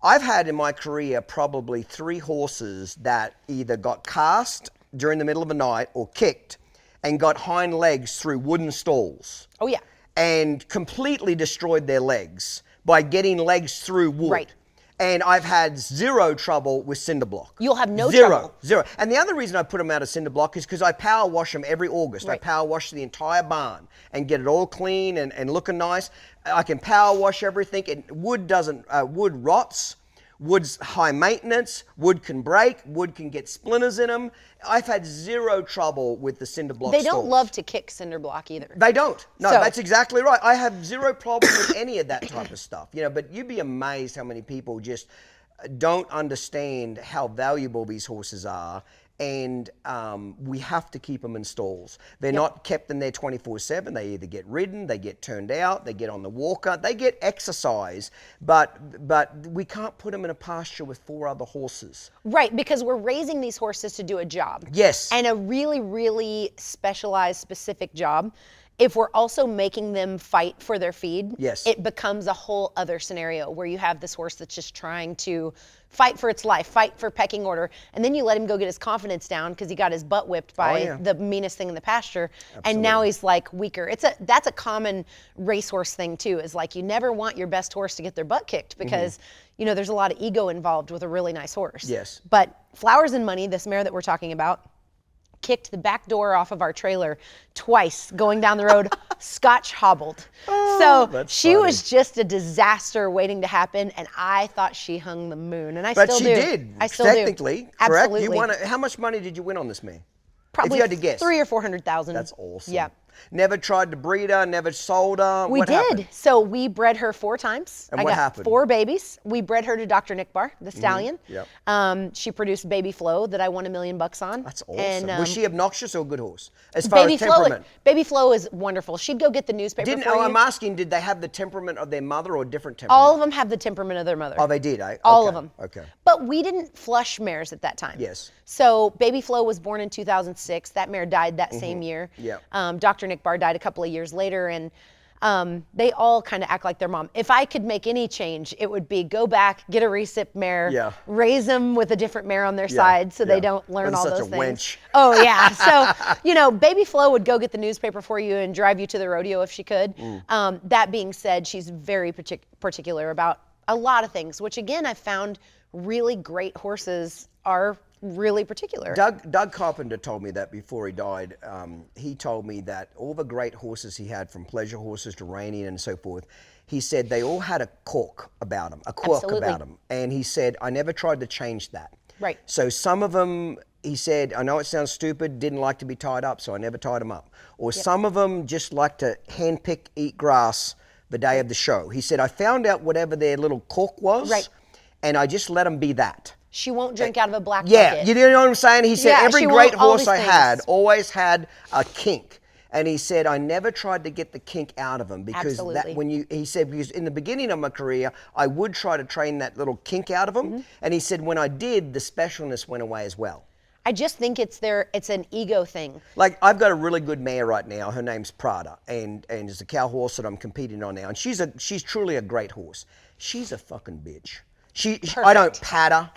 I've had in my career probably 3 horses that either got cast during the middle of the night or kicked and got hind legs through wooden stalls. Oh yeah. And completely destroyed their legs by getting legs through wood. Right. And I've had 0 trouble with cinder block. You'll have no trouble. Zero. And the other reason I put them out of cinder block is because I power wash them every August. I power wash the entire barn and get it all clean and looking nice. I can power wash everything. Wood rots. Wood's high maintenance. Wood can break. Wood can get splinters in them. I've had 0 trouble with the cinder block They don't stalls. love to kick cinder block either. They don't. No, So- that's exactly right. I have 0 problem with any of that type of stuff. You know, but you'd be amazed how many people just don't understand how valuable these horses are. And we have to keep them in stalls. They're not kept in there 24/7. They either get ridden, they get turned out, they get on the walker, they get exercise, but we can't put them in a pasture with 4 other horses. Right, because we're raising these horses to do a job. Yes. And a really, really specialized, specific job. If we're also making them fight for their feed, it becomes a whole other scenario where you have this horse that's just trying to fight for its life, fight for pecking order, and then you let him go get his confidence down because he got his butt whipped by the meanest thing in the pasture, and now he's like weaker. That's a common racehorse thing too, is like you never want your best horse to get their butt kicked because you know there's a lot of ego involved with a really nice horse. Yes. But Flowers and Money, this mare that we're talking about, kicked the back door off of our trailer twice going down the road, scotch hobbled. So she was just a disaster waiting to happen, and I thought she hung the moon, and I still do. But she did, I still technically, do. correct? Absolutely. How much money did you win on this mare? Probably if you had to guess. 300,000 or 400,000. That's awesome. Yeah. Never tried to breed her, never sold her? We What did. happened? So we bred her 4 times. And I what got happened? 4 babies. We bred her to Dr. Nick Barr, the stallion. Yep. She produced Baby Flo that I won $1 million on. That's awesome. And, was she obnoxious or a good horse? As far Baby as temperament? Baby Flo is wonderful. She'd go get the newspaper for you. I'm asking, did they have the temperament of their mother or different temperament? All of them have the temperament of their mother. Oh, they did, eh? All Okay, of them. Okay. But we didn't flush mares at that time. Yes. So Baby Flo was born in 2006. That mare died that same year. Yeah. Dr. Nick Barr died a couple of years later, and they all kind of act like their mom. If I could make any change, it would be go back, get a recip mare, Yeah. raise them with a different mare on their side so they don't learn Wasn't all such those a things. wench. Oh yeah. So, Baby Flo would go get the newspaper for you and drive you to the rodeo if she could. That being said, she's very particular about a lot of things, which again, I found really great horses are really particular. Doug Carpenter told me that before he died. He told me that all the great horses he had, from pleasure horses to reining and so forth, he said they all had a quirk about them, Absolutely. about them. And he said, I never tried to change that. Right. So some of them, he said, I know it sounds stupid, didn't like to be tied up, so I never tied them up. Or some of them just like to handpick, eat grass the day of the show. He said, I found out whatever their little quirk was, Right. and I just let them be that. She won't drink out of a black Yeah, bucket. you know what I'm saying? He said Yeah, every she great won't- all horse these I had things. always had a kink. And he said, I never tried to get the kink out of him because Absolutely. he said, because in the beginning of my career, I would try to train that little kink out of him. And he said, when I did, the specialness went away as well. I just think it's an ego thing. Like, I've got a really good mare right now. Her name's Prada, and it's a cow horse that I'm competing on now. And she's truly a great horse. She's a fucking bitch. I don't pat her.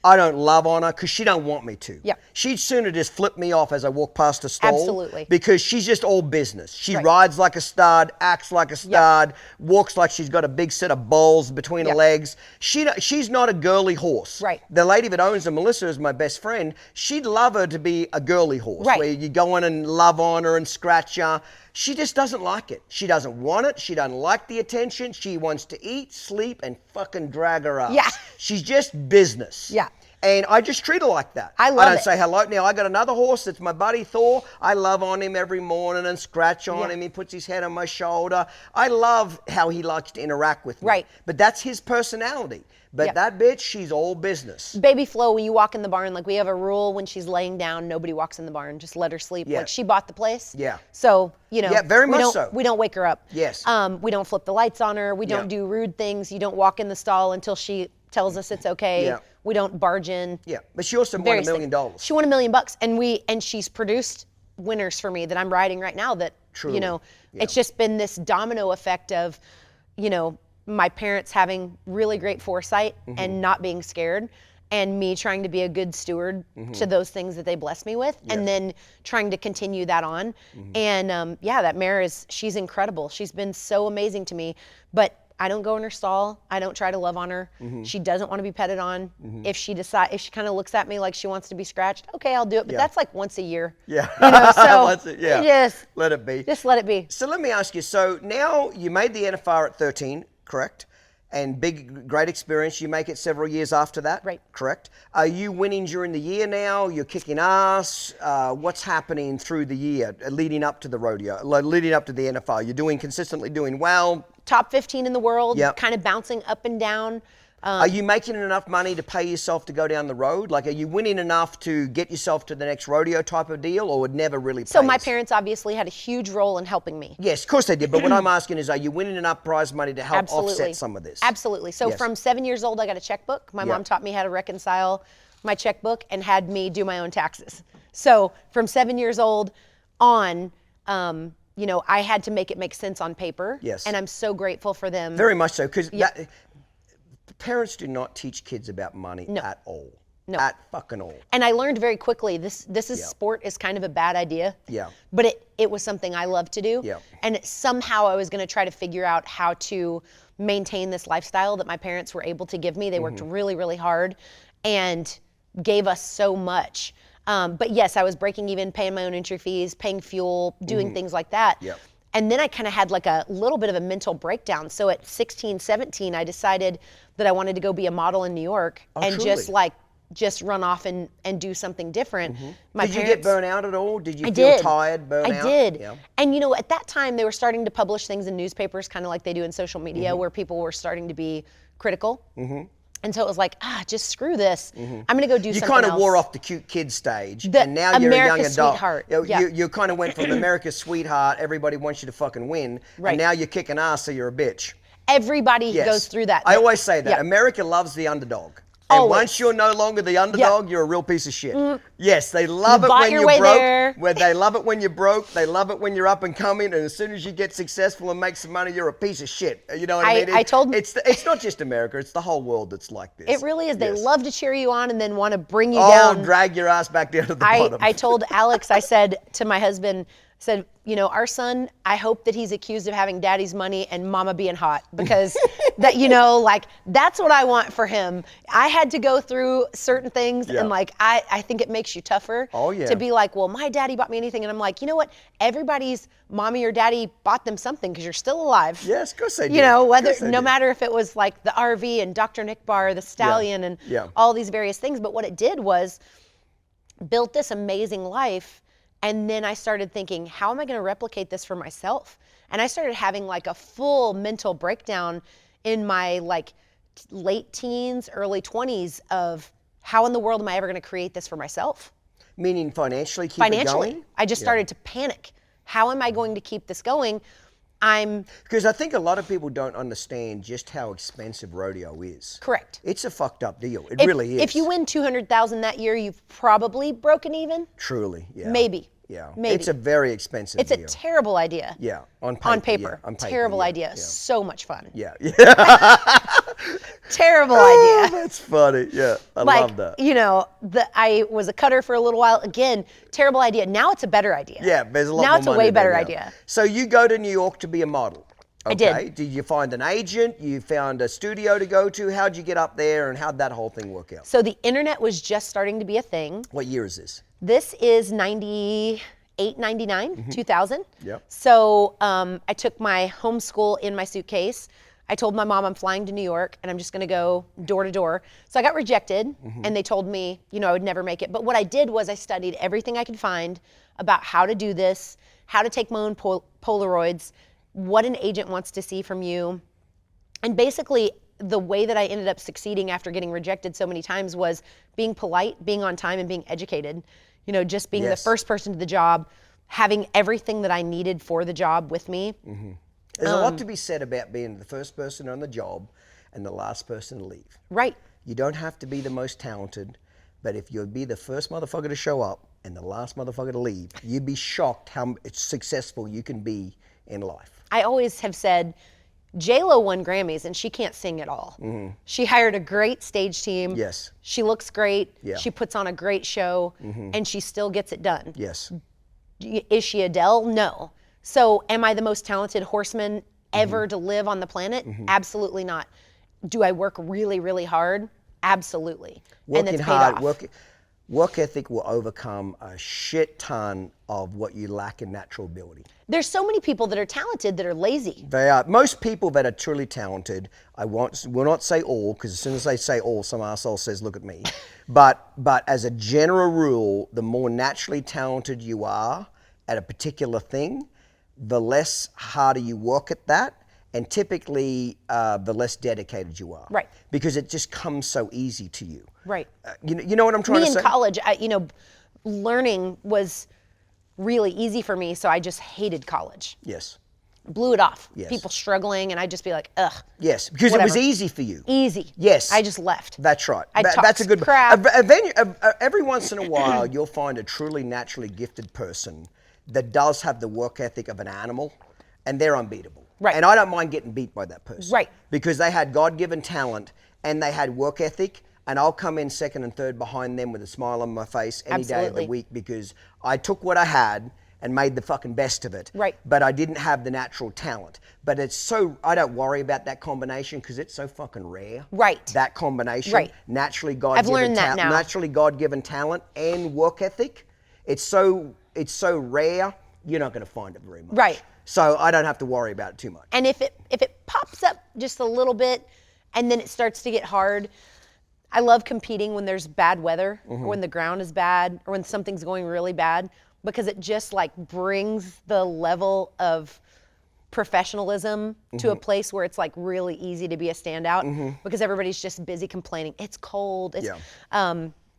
I don't love on her because she don't want me to. Yep. She'd sooner just flip me off as I walk past the stall. Absolutely. Because she's just all business. She Right. rides like a stud, acts like a stud, walks like she's got a big set of balls between her Yep. legs. She's not a girly horse. Right. The lady that owns her, Melissa, is my best friend. She'd love her to be a girly horse, Right. where you go in and love on her and scratch her. She just doesn't like it. She doesn't want it. She doesn't like the attention. She wants to eat, sleep, and fucking drag her ass. Yeah. She's just business. Yeah. And I just treat her like that. I love don't it. say hello. Now, I got another horse that's my buddy Thor. I love on him every morning and scratch on him. He puts his head on my shoulder. I love how he likes to interact with me. Right. But that's his personality. But Yep. that bitch, she's all business. Baby Flo, when you walk in the barn, like we have a rule when she's laying down, nobody walks in the barn, just let her sleep. Yeah. Like she bought the place. Yeah. So, Yeah, very we much don't, so. We don't wake her up. Yes. We don't flip the lights on her. We don't do rude things. You don't walk in the stall until she tells us it's okay. Yeah. We don't barge in. Yeah. But she also won Very $1 million. sick. She won $1 million, and she's produced winners for me that I'm riding right now. That Truly. It's just been this domino effect of, my parents having really great foresight and not being scared, and me trying to be a good steward to those things that they blessed me with, and then trying to continue that on. And that mare she's incredible. She's been so amazing to me, but I don't go in her stall. I don't try to love on her. She doesn't want to be petted on. If she kind of looks at me like she wants to be scratched, okay, I'll do it. But that's like once a year. Yeah. So Just let it be. Just let it be. So let me ask you, so now you made the NFR at 13, correct? And great experience. You make it several years after that, Right. correct? Are you winning during the year now? You're kicking ass? What's happening through the year leading up to the rodeo, leading up to the NFR? You're consistently doing well? Top 15 in the world, Yep. kind of bouncing up and down. Are you making enough money to pay yourself to go down the road? Like, are you winning enough to get yourself to the next rodeo type of deal, or would never really pay? So my parents obviously had a huge role in helping me. Yes, of course they did. But what I'm asking is, are you winning enough prize money to help offset some of this? Absolutely. So Yes. from 7 years old, I got a checkbook. My mom taught me how to reconcile my checkbook and had me do my own taxes. So from 7 years old on, I had to make it make sense on paper. Yes. And I'm so grateful for them. Very much so, because parents do not teach kids about money at all. No. At fucking all. And I learned very quickly, this is sport is kind of a bad idea. Yeah. But it was something I loved to do. Yeah. And somehow I was going to try to figure out how to maintain this lifestyle that my parents were able to give me. They worked really, really hard and gave us so much. But yes, I was breaking even, paying my own entry fees, paying fuel, doing things like that. Yep. And then I kind of had like a little bit of a mental breakdown. So at 16, 17, I decided that I wanted to go be a model in New York and truly? just like just run off and do something different. My Did you get burnt out at all? Did you I feel did. tired, burnt I out? did. Yeah. And at that time they were starting to publish things in newspapers, kind of like they do in social media, where people were starting to be critical. And so it was like, just screw this. I'm gonna go do something else. You kind of wore off the cute kid stage, The and now you're a young America's adult. sweetheart. You kind of went from America's sweetheart, everybody wants you to fucking win, and now you're kicking ass, so you're a bitch. Everybody Yes. goes through that. I always say that. Yeah. America loves the underdog. And Always. once you're no longer the underdog, you're a real piece of shit. Yes, they love You it bought when your you're way broke. there. Where they love it when you're broke. They love it when you're up and coming. And as soon as you get successful and make some money, you're a piece of shit. You know what I mean? It's not just America. It's the whole world that's like this. It really is. They Yes. love to cheer you on and then want to bring you down. Drag your ass back down to the bottom. I told Alex, I said to my husband, I said, our son, I hope that he's accused of having daddy's money and mama being hot, because that, that's what I want for him. I had to go through certain things, and I think it makes you tougher to be like, well, my daddy bought me anything. And I'm like, you know what? Everybody's mommy or daddy bought them something because you're still alive. Yes, of course they do. No matter if it was like the RV and Dr. Nick Barr, the stallion, and all these various things. But what it did was built this amazing life. And then I started thinking, how am I going to replicate this for myself? And I started having like a full mental breakdown in my late teens, early 20s of how in the world am I ever going to create this for myself? Meaning financially, keep it going? I just started to panic. How am I going to keep this going? Because I think a lot of people don't understand just how expensive rodeo is. Correct. It's a fucked up deal. It really is. If you win $200,000 that year, you've probably broken even. Truly, yeah. Maybe. Yeah. Maybe. It's a very expensive It's deal. a terrible idea. Yeah, on On paper. paper. Terrible idea. Yeah. So much fun. Yeah. Terrible Oh, idea. that's funny. Yeah, I love that. I was a cutter for a little while. Again, terrible idea. Now it's a better idea. Yeah, there's a lot now more it's a money way there better now. idea. So you go to New York to be a model. Okay. I did. Did you find an agent? You found a studio to go to? How'd you get up there, and how'd that whole thing work out? So the internet was just starting to be a thing. What year is this? This is 98, 99, 2000. Yep. So I took my homeschool in my suitcase. I told my mom I'm flying to New York and I'm just gonna go door to door. So I got rejected and they told me, I would never make it. But what I did was I studied everything I could find about how to do this, how to take my own Polaroids, what an agent wants to see from you. And basically the way that I ended up succeeding after getting rejected so many times was being polite, being on time, and being educated. Just being the first person to the job, having everything that I needed for the job with me. There's a lot to be said about being the first person on the job and the last person to leave. Right. You don't have to be the most talented, but if you'd be the first motherfucker to show up and the last motherfucker to leave, you'd be shocked how successful you can be in life. I always have said, J-Lo won Grammys and she can't sing at all. She hired a great stage team. Yes. She looks great. Yeah. She puts on a great show and she still gets it done. Yes. Is she Adele? No. So am I the most talented horseman ever to live on the planet? Absolutely not. Do I work really, really hard? Absolutely. And Working it's paid hard, off. work ethic will overcome a shit ton of what you lack in natural ability. There's so many people that are talented that are lazy. They are. Most people that are truly talented, will not say all, because as soon as they say all, some arsehole says, look at me. But as a general rule, the more naturally talented you are at a particular thing, the less harder you work at that, and typically the less dedicated you are. Right. Because it just comes so easy to you. Right. You know what I'm trying to say? Me in college, learning was really easy for me, so I just hated college. Yes. Blew it off. Yes. People struggling, and I'd just be like, ugh. Yes, because it was Whatever. easy for you. Easy. Yes. I just left. That's right. I That's a good crap. Every once in a while, you'll find a truly naturally gifted person that does have the work ethic of an animal, and they're unbeatable. Right. And I don't mind getting beat by that person. Right. Because they had God-given talent and they had work ethic, and I'll come in second and third behind them with a smile on my face any day of Absolutely. the week, because I took what I had and made the fucking best of it. Right. But I didn't have the natural talent. But I don't worry about that combination because it's so fucking rare. Right. That combination. Right. Naturally God-given learned that now. Naturally God-given talent and work ethic. It's so rare, you're not going to find it very much. Right. So I don't have to worry about it too much. And if it pops up just a little bit and then it starts to get hard, I love competing when there's bad weather, or when the ground is bad, or when something's going really bad, because it just like brings the level of professionalism to a place where it's like really easy to be a standout, because everybody's just busy complaining. It's cold. It's,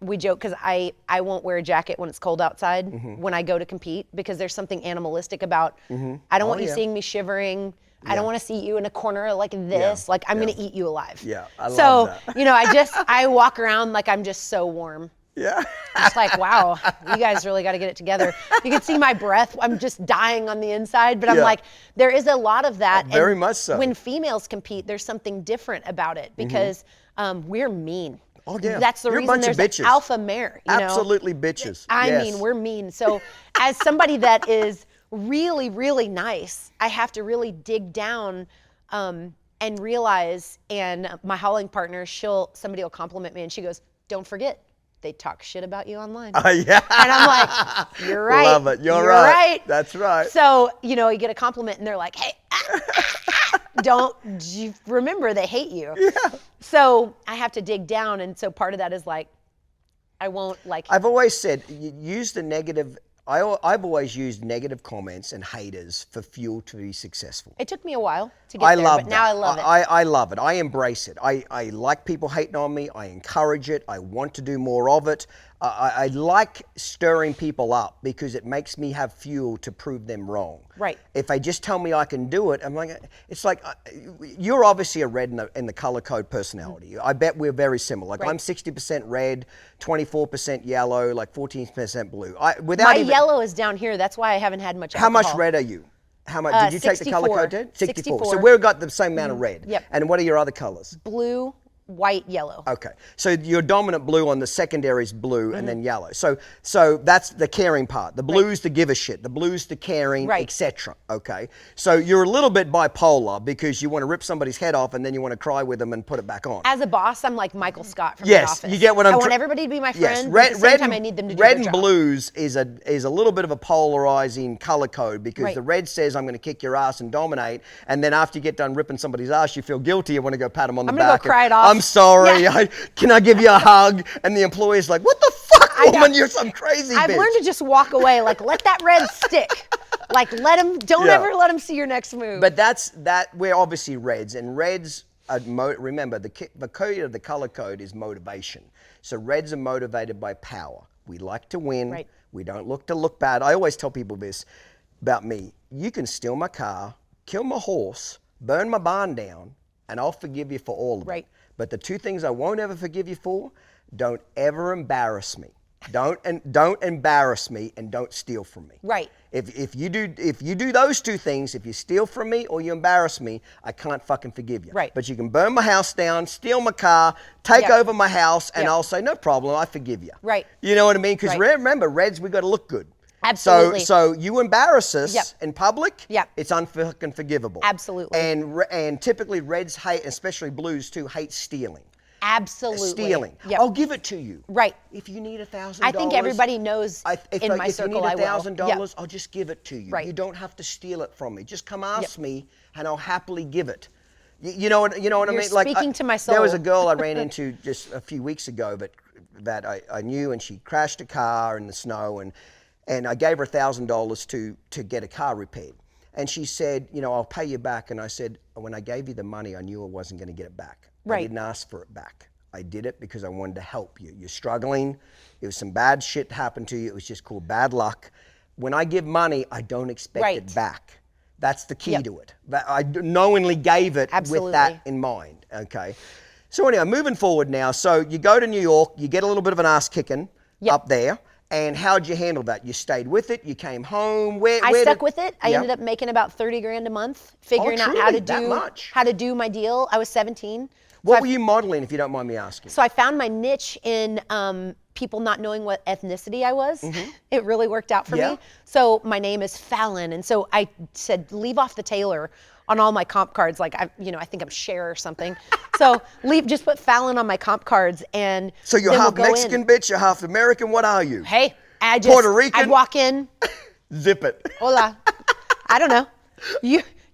we joke because I won't wear a jacket when it's cold outside when I go to compete, because there's something animalistic about, I don't want you seeing me shivering. I don't want to see you in a corner like this. Like, I'm going to eat you alive. Yeah, I love that. You know, I walk around like I'm just so warm. Yeah. It's like, wow, you guys really got to get it together. You can see my breath. I'm just dying on the inside, but I'm like, there is a lot of that. Very much so. When females compete, there's something different about it, because we're mean. Oh, yeah. That's the You're a reason bunch of there's bitches. an alpha mare. You Absolutely bitches. I Yes. mean, we're mean. So as somebody that is really, really nice, I have to really dig down and realize, and my hauling partner, somebody will compliment me and she goes, don't forget, they talk shit about you online. Yeah. And I'm like, you're right. Love it. You're right. right. That's right. So, you know, you get a compliment and they're like, hey, don't you remember they hate you. Yeah. So I have to dig down. And so part of that is like, I won't like. I've always said, use the negative. I've always used negative comments and haters for fuel to be successful. It took me a while to get there, but now I love it. I love it. I embrace it. I like people hating on me. I encourage it. I want to do more of it. I like stirring people up because it makes me have fuel to prove them wrong. Right. If they just tell me I can do it, I'm like, it's like, you're obviously a red in the color code personality. I bet we're very similar. Like, I'm 60% red, 24% yellow, like 14% blue. My yellow is down here. That's why I haven't had much How alcohol. much red are you? How much did you take the color 64. code test? 64. So we've got the same amount of red. Yep. And what are your other colors? Blue, white, yellow. Okay, so your dominant blue on the secondary is blue and then yellow. So that's the caring part. The blue's the give a shit. The blue's the caring, etc. Okay, so you're a little bit bipolar because you want to rip somebody's head off and then you want to cry with them and put it back on. As a boss, I'm like Michael Scott from The Office. Yes, you get what I'm. I want everybody to be my friend. Yes, but at the same time, I need them to do red their and job. blues is a little bit of a polarizing color code because the red says I'm going to kick your ass and dominate, and then after you get done ripping somebody's ass, you feel guilty. You want to go pat them on the back. I'm gonna go cry it off. I'm sorry. Yeah. Can I give you a hug? And the employee's like, what the fuck, woman? You're some crazy I've bitch. learned to just walk away. Like, let that red stick. Like, don't ever let them see your next move. But we're obviously reds, and reds are remember the code of the color code is motivation. So reds are motivated by power. We like to win. Right. We don't look to look bad. I always tell people this about me. You can steal my car, kill my horse, burn my barn down, and I'll forgive you for all of it. But the two things I won't ever forgive you for, don't ever embarrass me. Don't embarrass me and don't steal from me. Right. If you do those two things, if you steal from me or you embarrass me, I can't fucking forgive you. Right. But you can burn my house down, steal my car, take over my house, and I'll say, no problem, I forgive you. Right. You know what I mean? Because remember, reds, we got to look good. Absolutely. So you embarrass us in public, Yep. it's unfucking forgivable. Absolutely. And typically reds hate, especially blues too, hate stealing. Absolutely. Stealing. Yep. I'll give it to you. Right. If you need $1,000. I think everybody knows in my circle I will. If you need $1,000, I'll just give it to you. Right. You don't have to steal it from me. Just come ask me and I'll happily give it. You know what I mean? You're speaking to my soul. There was a girl I ran into just a few weeks ago that I knew, and she crashed a car in the snow, and I gave her $1,000 to get a car repaired. And she said, I'll pay you back. And I said, when I gave you the money, I knew I wasn't going to get it back. Right. I didn't ask for it back. I did it because I wanted to help you. You're struggling. It was some bad shit happened to you. It was just called bad luck. When I give money, I don't expect it back. That's the key to it. I knowingly gave it with that in mind. Okay. So anyway, moving forward now. So you go to New York, you get a little bit of an ass kicking up there. And how'd you handle that? You stayed with it. You came home. I stuck with it. I ended up making about 30 grand a month, figuring out how to do my deal. I was 17. What were you modeling, if you don't mind me asking? So I found my niche in people not knowing what ethnicity I was. It really worked out for me. So my name is Fallon, and so I said, leave off the Taylor on all my comp cards. Like I think I'm Cher or something. So just put Fallon on my comp cards, and so you're half Mexican, bitch. You're half American. What are you? Hey, Puerto Rican. I'd walk in. Zip it. Hola. I don't know.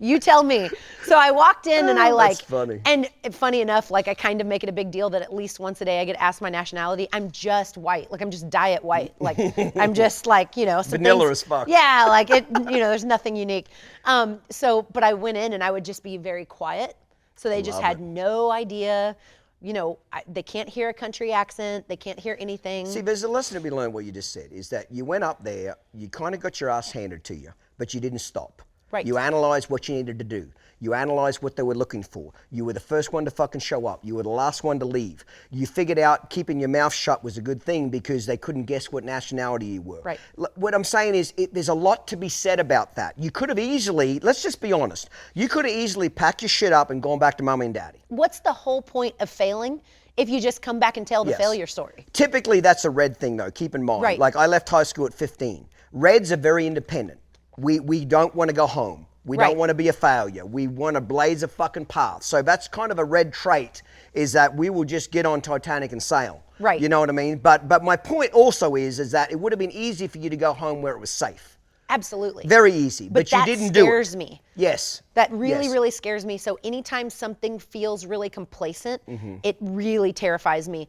You tell me. So I walked in and I like, That's funny. and funny enough, like I kind of make it a big deal that at least once a day I get asked my nationality. I'm just white. Like I'm just diet white. Like I'm just like, you know. Vanilla as fuck. Yeah, like it, you know, there's nothing unique. But I went in and I would just be very quiet. So they just had no idea. You know, they can't hear a country accent. They can't hear anything. See, there's a lesson to be learned what you just said, is that you went up there, you kind of got your ass handed to you, but you didn't stop. Right. You analyzed what you needed to do. You analyzed what they were looking for. You were the first one to fucking show up. You were the last one to leave. You figured out keeping your mouth shut was a good thing because they couldn't guess what nationality you were. Right. What I'm saying is there's a lot to be said about that. You could have easily, let's just be honest, you could have easily packed your shit up and gone back to mommy and daddy. What's the whole point of failing if you just come back and tell the failure story? Typically, that's a red thing, though. Keep in mind. Right. Like, I left high school at 15. Reds are very independent. We don't want to go home. We don't want to be a failure. We want to blaze a fucking path. So that's kind of a red trait, is that we will just get on Titanic and sail. Right. You know what I mean? But my point also is that it would have been easy for you to go home where it was safe. Absolutely. Very easy. But you didn't do it. That scares me. Yes. That really scares me. So anytime something feels really complacent, it really terrifies me.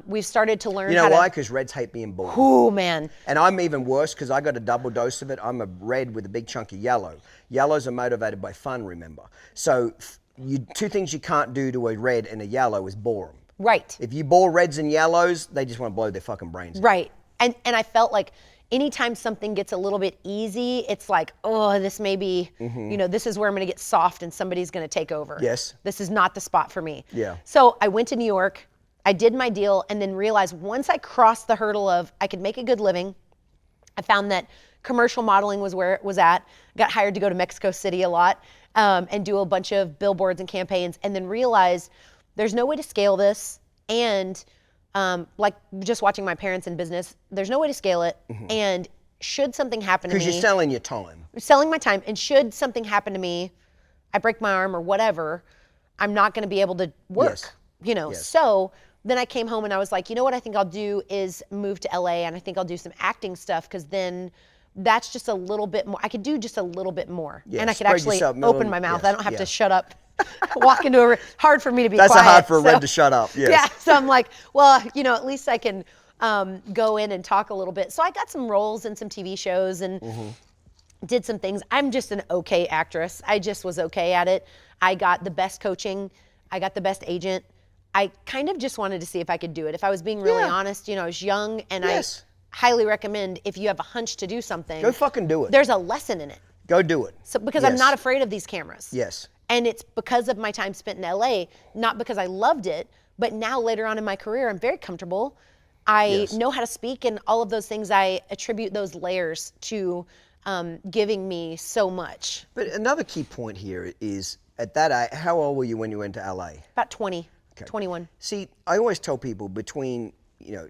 We've started to learn You know how why? to... Because Reds hate being bored. Oh, man. And I'm even worse because I got a double dose of it. I'm a red with a big chunk of yellow. Yellows are motivated by fun, remember. So two things you can't do to a red and a yellow is bore them. Right. If you bore reds and yellows, they just want to blow their fucking brains out. Right. And I felt like anytime something gets a little bit easy, it's like, oh, this may be, you know, this is where I'm going to get soft and somebody's going to take over. Yes. This is not the spot for me. Yeah. So I went to New York. I did my deal and then realized once I crossed the hurdle of I could make a good living, I found that commercial modeling was where it was at. Got hired to go to Mexico City a lot and do a bunch of billboards and campaigns, and then realized there's no way to scale this. And like just watching my parents in business, there's no way to scale it. And should something happen to me. Because you're selling your time. Selling my time. And should something happen to me, I break my arm or whatever, I'm not going to be able to work. Yes. You know, Yes. so then I came home and I was like, you know what I think I'll do is move to LA, and I think I'll do some acting stuff, because then that's just a little bit more. I could do just a little bit more. Yeah, and I could spread actually yourself, open my mouth. yes, I don't have yeah. to shut up, walk into a, hard for me to be That's quiet. hard for a so- red to shut up, yes. Yeah, so I'm like, well, you know, at least I can go in and talk a little bit. So I got some roles in some TV shows and did some things. I'm just an okay actress. I just was okay at it. I got the best coaching. I got the best agent. I kind of just wanted to see if I could do it. If I was being really honest, you know, I was young, and Yes. I highly recommend, if you have a hunch to do something, Go fucking do it. there's a lesson in it. Go do it. So because I'm Yes. not afraid of these cameras. Yes. And it's because of my time spent in LA, not because I loved it, but now later on in my career, I'm very comfortable. I Yes. know how to speak, and all of those things, I attribute those layers to giving me so much. But another key point here is, at that age, how old were you when you went to LA? About 20, 21. See, I always tell people between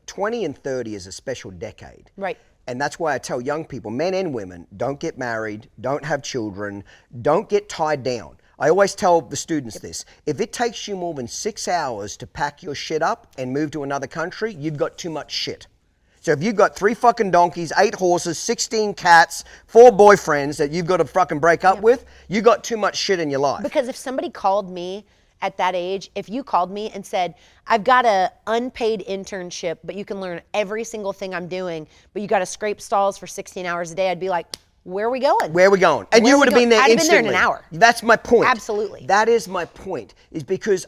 20 and 30 is a special decade. Right. And that's why I tell young people, men and women, don't get married, don't have children, don't get tied down. I always tell the students this: if it takes you more than 6 hours to pack your shit up and move to another country, you've got too much shit. So if you've got 3 fucking donkeys, 8 horses, 16 cats, 4 boyfriends that you've got to fucking break up with, you got too much shit in your life. Because if somebody called me at that age, if you called me and said, I've got a unpaid internship, but you can learn every single thing I'm doing, but you got to scrape stalls for 16 hours a day, I'd be like, where are we going? Where are we going? And Where you are would we have been going? there I'd have been there instantly. in an hour. That's my point. Absolutely. That is my point, is because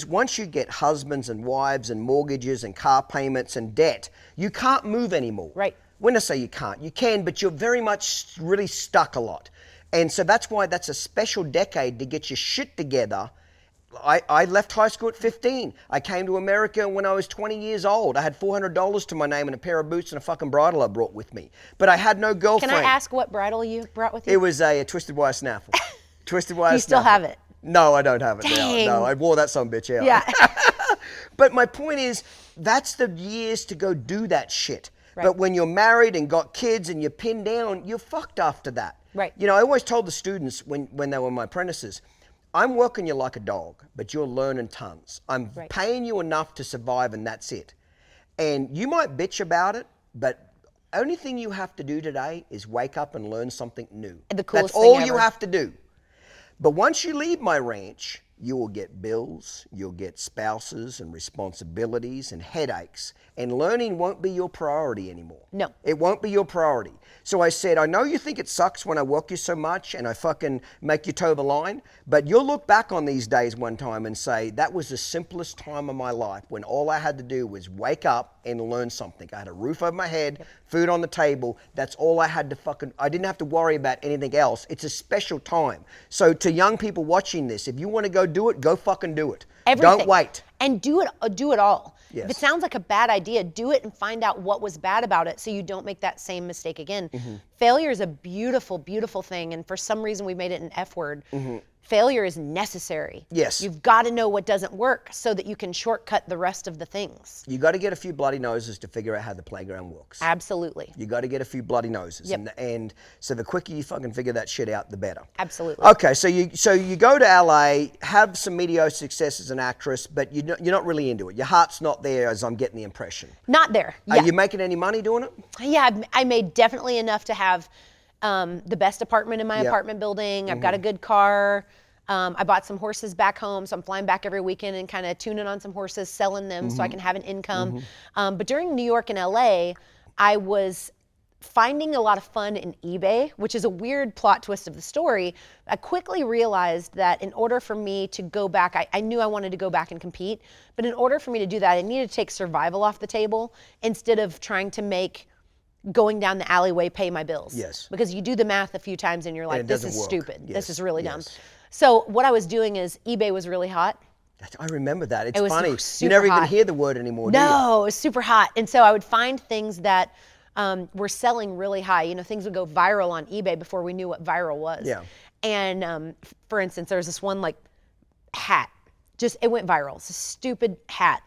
once you get husbands and wives and mortgages and car payments and debt, you can't move anymore. Right. When I say you can't, you can, but you're very much really stuck a lot. And so that's why that's a special decade to get your shit together. I left high school at 15. I came to America when I was 20 years old. I had $400 to my name and a pair of boots and a fucking bridle I brought with me. But I had no girlfriend. Can I ask what bridle you brought with you? It was a twisted wire snaffle. Twisted wire You still snaffle. have it? No, I don't have it Dang. now. No, I wore that son of a bitch out. Yeah. But my point is, that's the years to go do that shit. Right. But when you're married and got kids and you're pinned down, you're fucked after that. Right. You know, I always told the students when they were my apprentices, I'm working you like a dog, but you're learning tons. I'm paying you enough to survive, and that's it. And you might bitch about it, but only thing you have to do today is wake up and learn something new. The coolest That's all thing you ever. have to do. But once you leave my ranch, you will get bills, you'll get spouses and responsibilities and headaches, and learning won't be your priority anymore. No. It won't be your priority. So I said, I know you think it sucks when I work you so much and I fucking make you toe the line, but you'll look back on these days one time and say, that was the simplest time of my life when all I had to do was wake up and learn something. I had a roof over my head, food on the table. That's all I had to I didn't have to worry about anything else. It's a special time. So to young people watching this, if you want to go do it, go fucking do it. Everything. Don't wait. And do it all. Yes. If it sounds like a bad idea, do it and find out what was bad about it so you don't make that same mistake again. Failure is a beautiful, beautiful thing, and for some reason we made it an F word. Failure is necessary. Yes. You've got to know what doesn't work so that you can shortcut the rest of the things. You got to get a few bloody noses to figure out how the playground works. Absolutely. You got to get a few bloody noses. Yep. And so the quicker you fucking figure that shit out, the better. Absolutely. Okay, so you go to LA, have some mediocre success as an actress, but you're not really into it. Your heart's not there, as I'm getting the impression. Not there. Yeah. Are you making any money doing it? Yeah, I made definitely enough to have the best apartment in my Yep. apartment building. I've got a good car. I bought some horses back home, so I'm flying back every weekend and kind of tuning on some horses, selling them so I can have an income. But during New York and LA, I was finding a lot of fun in eBay, which is a weird plot twist of the story. I quickly realized that in order for me to go back, I knew I wanted to go back and compete, but in order for me to do that, I needed to take survival off the table instead of trying to make going down the alleyway pay my bills. Yes. Because you do the math a few times and you're like, it this doesn't is work. stupid. Yes, This is really dumb. yes. So what I was doing is eBay was really hot. I remember that. It's It was funny. super You never even hot. hear the word anymore, do you? No, it was super hot. And so I would find things that were selling really high. You know, things would go viral on eBay before we knew what viral was. Yeah. And for instance, there was this one like hat. Just, it went viral. It's a stupid hat.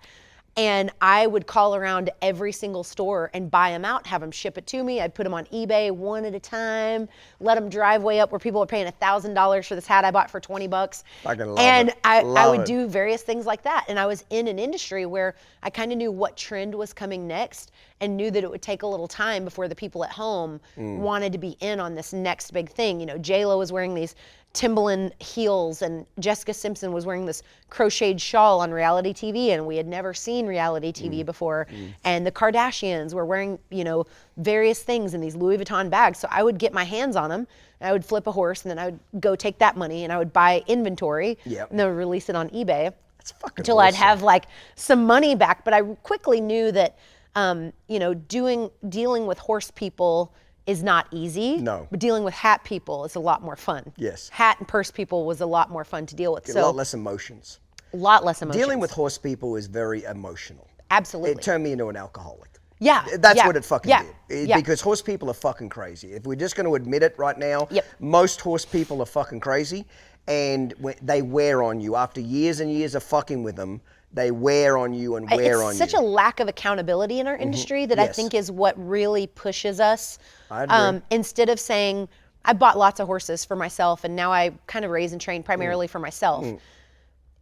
And I would call around to every single store and buy them out, have them ship it to me. I'd put them on eBay one at a time, let them drive way up where people were paying $1,000 for this hat I bought for $20. Fucking love And it. I Love would it. do various things like that. And I was in an industry where I kind of knew what trend was coming next and knew that it would take a little time before the people at home wanted to be in on this next big thing. You know, J-Lo was wearing these Timberland heels and Jessica Simpson was wearing this crocheted shawl on reality TV, and we had never seen reality TV before. And the Kardashians were wearing, you know, various things in these Louis Vuitton bags. So I would get my hands on them and I would flip a horse and then I would go take that money and I would buy inventory Yep. and then release it on eBay That's fucking until I'd awesome. have like some money back. But I quickly knew that, you know, dealing with horse people is not easy. No. But dealing with hat people is a lot more fun. Yes. Hat and purse people was a lot more fun to deal with. A lot less emotions. A lot less emotions. Dealing with horse people is very emotional. Absolutely. It turned me into an alcoholic. Yeah. That's yeah, what it fucking yeah, did. yeah. Because horse people are fucking crazy. If we're just going to admit it right now, Yep. most horse people are fucking crazy, and they wear on you. After years and years of fucking with them, they wear on you and wear on you. It's such a lack of accountability in our industry that I Yes. think is what really pushes us. I agree. Instead of saying, I bought lots of horses for myself and now I kind of raise and train primarily for myself.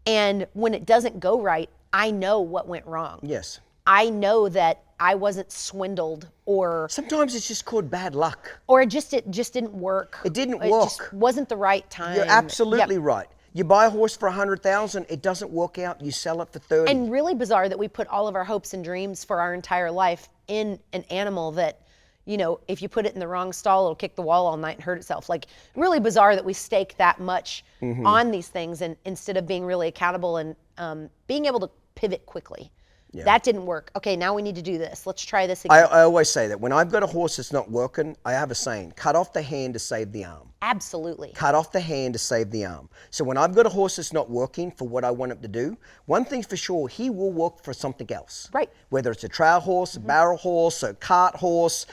And when it doesn't go right, I know what went wrong. Yes. I know that I wasn't swindled or Sometimes it's just called bad luck. it just didn't work. It didn't It just work. wasn't the right time. You're absolutely Yep. right. You buy a horse for $100,000, it doesn't work out, you sell it for $30,000. And really bizarre that we put all of our hopes and dreams for our entire life in an animal that, you know, if you put it in the wrong stall, it'll kick the wall all night and hurt itself. Like, really bizarre that we stake that much on these things and instead of being really accountable and being able to pivot quickly. Yeah. That didn't work. Okay, now we need to do this. Let's try this again. I always say that when I've got a horse that's not working, I have a saying, cut off the hand to save the arm. Absolutely. Cut off the hand to save the arm. So when I've got a horse that's not working for what I want him to do, one thing's for sure, he will work for something else. Right. Whether it's a trail horse, a barrel horse, a cart horse,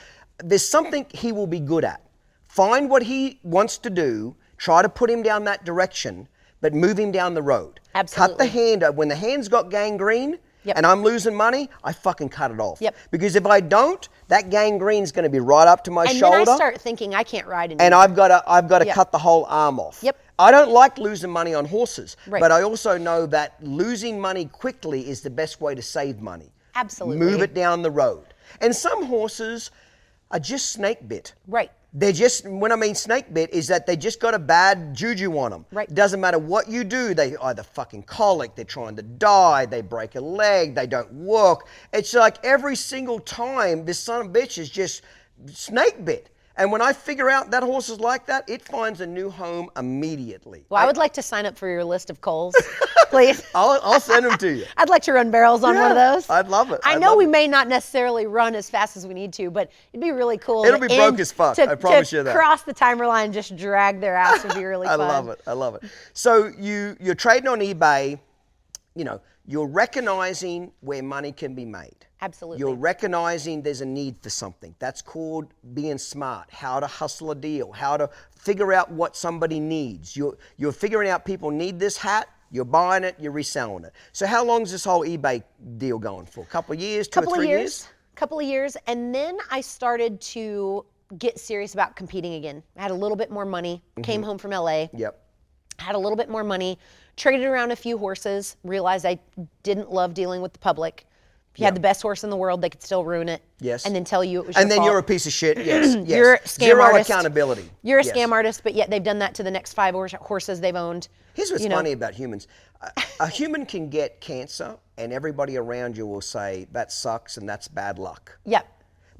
there's something he will be good at. Find what he wants to do, try to put him down that direction, but move him down the road. Absolutely. Cut the hand, when the hand's got gangrene, Yep. and I'm losing money, I fucking cut it off. Yep. Because if I don't, that gangrene's going to be right up to my And shoulder. then I start thinking I can't ride anymore. And I've got to Yep. cut the whole arm off. Yep. I don't like losing money on horses, Right. but I also know that losing money quickly is the best way to save money. Absolutely. Move it down the road. And some horses are just snake bit. Right. They're just, when I mean snake bit, is that they just got a bad juju on them. Right. Doesn't matter what you do, they either fucking colic, they're trying to die, they break a leg, they don't work. It's like every single time this son of a bitch is just snake bit. And when I figure out that horse is like that, it finds a new home immediately. Well, I would like to sign up for your list of Coles, please. I'll send them to you. I'd like to run barrels on one of those. I'd love it. I know we may not necessarily run as fast as we need to, but it'd be really cool. It'll be broke as fuck, I promise you that. Cross the timer line and just drag their ass would be really fun. I love it. So you're trading on eBay, you're recognizing where money can be made. Absolutely. You're recognizing there's a need for something. That's called being smart, how to hustle a deal, how to figure out what somebody needs. You're figuring out people need this hat, you're buying it, you're reselling it. So how long is this whole eBay deal going for? A couple of years, two or 3 years? Couple of years, and then I started to get serious about competing again. I had a little bit more money, came home from LA. Yep. Had a little bit more money, traded around a few horses, realized I didn't love dealing with the public. If you had the best horse in the world, they could still ruin it. Yes. And then tell you it was your And then fault. you're a piece of shit. Yes. Yes. You're a scam Zero artist. accountability. You're a Yes. scam artist, but yet they've done that to the next 5 horses they've owned. Here's what's funny about humans. A human can get cancer and everybody around you will say, that sucks and that's bad luck. Yep.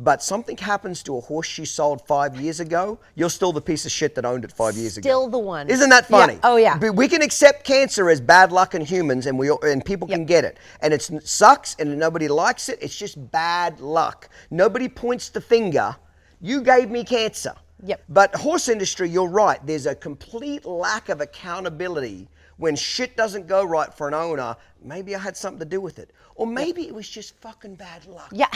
But something happens to a horse you sold 5 years ago, you're still the piece of shit that owned it 5 years ago. Still the one. Isn't that funny? Yeah. Oh, yeah. But we can accept cancer as bad luck in humans and people can get it. And it sucks and nobody likes it. It's just bad luck. Nobody points the finger. You gave me cancer. Yep. But horse industry, you're right. There's a complete lack of accountability when shit doesn't go right for an owner. Maybe I had something to do with it. Or maybe it was just fucking bad luck. Yeah.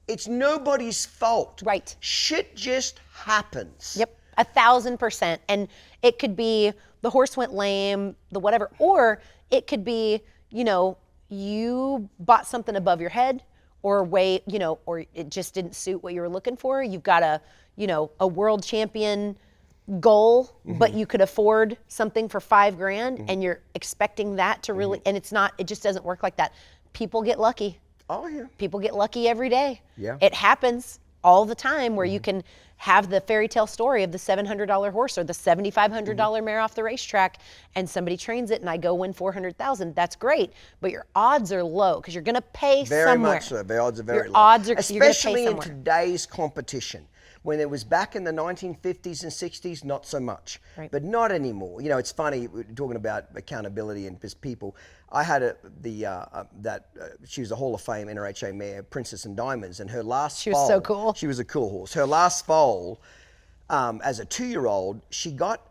It's nobody's fault. Right. Shit just happens. Yep, 1,000%. And it could be the horse went lame, the whatever, or it could be, you bought something above your head, or or it just didn't suit what you were looking for. You've got a world champion goal, but you could afford something for $5,000 and you're expecting that to really, and it just doesn't work like that. People get lucky. Oh, yeah. People get lucky every day. Yeah. It happens all the time where you can have the fairy tale story of the $700 horse or the $7,500 mare off the racetrack and somebody trains it and I go win $400,000. That's great, but your odds are low because you're going to pay Very somewhere. much so. The odds are very Your low. odds are, you're gonna pay Especially in somewhere. today's competition. When it was back in the 1950s and 60s, not so much. Right. But not anymore. It's funny, we're talking about accountability and just people. I had she was a Hall of Fame NRHA mare, Princess and Diamonds, and her last She was so cool. She was a cool horse. Her last foal, as a 2-year-old, she got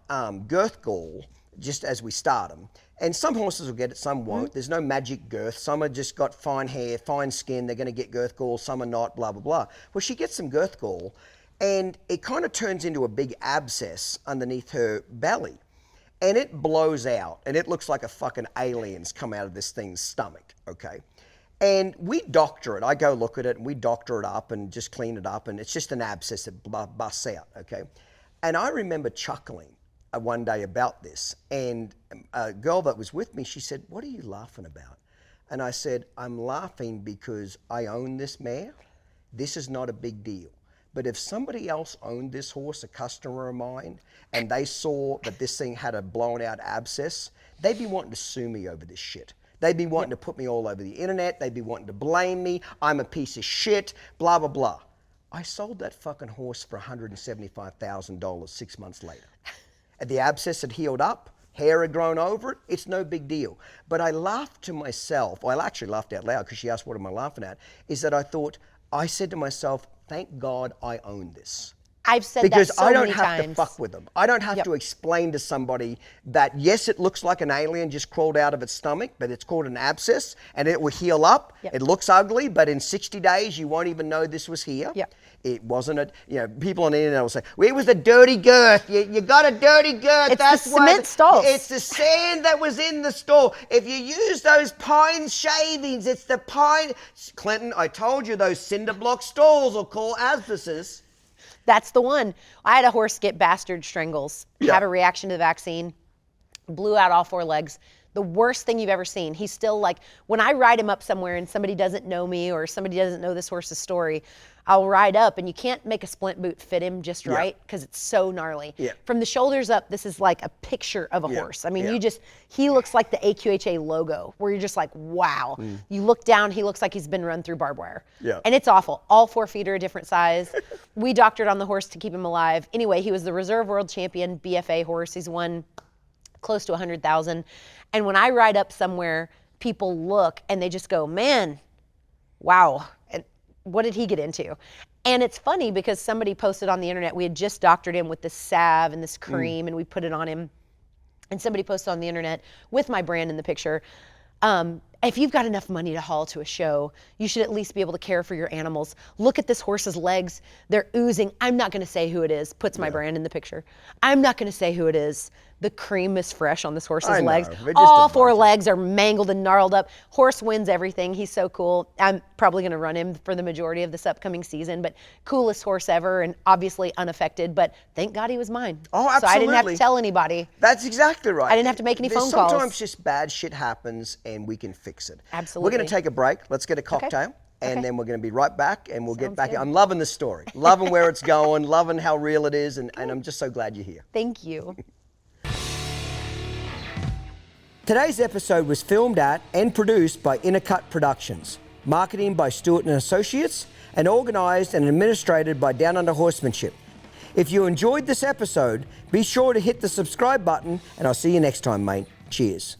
girth gall just as we start them. And some horses will get it, some won't. There's no magic girth. Some have just got fine hair, fine skin. They're going to get girth gall. Some are not, blah, blah, blah. Well, she gets some girth gall, and it kind of turns into a big abscess underneath her belly. And it blows out, and it looks like a fucking alien's come out of this thing's stomach, okay? And we doctor it. I go look at it, and we doctor it up and just clean it up, and it's just an abscess that busts out, okay? And I remember chuckling one day about this, and a girl that was with me, she said, "What are you laughing about?" And I said, "I'm laughing because I own this mare. This is not a big deal. But if somebody else owned this horse, a customer of mine, and they saw that this thing had a blown out abscess, they'd be wanting to sue me over this shit. They'd be wanting to put me all over the internet. They'd be wanting to blame me. I'm a piece of shit, blah, blah, blah." I sold that fucking horse for $175,000 6 months later. And the abscess had healed up. Hair had grown over it. It's no big deal. But I laughed to myself. Well, I actually laughed out loud because she asked, "What am I laughing at?" Is that I said to myself, thank God I own this. I've said Because that so I don't many have times. to fuck with them. I don't have to explain to somebody that, yes, it looks like an alien just crawled out of its stomach, but it's called an abscess, and it will heal up. Yep. It looks ugly, but in 60 days, you won't even know this was here. Yep. It wasn't people on the internet will say, well, it was a dirty girth. You got a dirty girth. It's That's the why cement stalls. It's the sand that was in the store. If you use those pine shavings, it's the pine. Clinton, I told you those cinder block stalls will call abscesses. That's the one. I had a horse get bastard strangles, have a reaction to the vaccine, blew out all 4 legs. The worst thing you've ever seen. He's still like, when I ride him up somewhere and somebody doesn't know me or somebody doesn't know this horse's story, I'll ride up, and you can't make a splint boot fit him just Yeah. right because it's so gnarly. Yeah. From the shoulders up, this is like a picture of a Yeah. horse. I mean, Yeah. he looks like the AQHA logo, where you're just like, wow. You look down, he looks like he's been run through barbed wire. Yeah. And it's awful. All 4 feet are a different size. We doctored on the horse to keep him alive. Anyway, he was the reserve world champion BFA horse. He's won close to 100,000. And when I ride up somewhere, people look and they just go, man, wow, and what did he get into? And it's funny because somebody posted on the internet, we had just doctored him with this salve and this cream and we put it on him. And somebody posted on the internet with my brand in the picture, if you've got enough money to haul to a show, you should at least be able to care for your animals. Look at this horse's legs. They're oozing. I'm not going to say who it is. Puts my brand in the picture. I'm not going to say who it is. The cream is fresh on this horse's I know. legs. They're just All a 4 bunch. legs are mangled and gnarled up. Horse wins everything. He's so cool. I'm probably going to run him for the majority of this upcoming season, but coolest horse ever and obviously unaffected, but thank God he was mine. Oh, So I didn't have absolutely. to tell anybody. That's exactly right. I didn't have to make any phone calls. Sometimes just bad shit happens and we can fix it. Absolutely. We're going to take a break. Let's get a cocktail. And Okay. then we're going to be right back and we'll get Sounds back. good. I'm loving the story, loving where it's going, loving how real it is, and I'm just so glad you're here. Thank you. Today's episode was filmed at and produced by Uncut Productions, marketing by Stewart & Associates, and organised and administrated by Down Under Horsemanship. If you enjoyed this episode, be sure to hit the subscribe button, and I'll see you next time, mate. Cheers.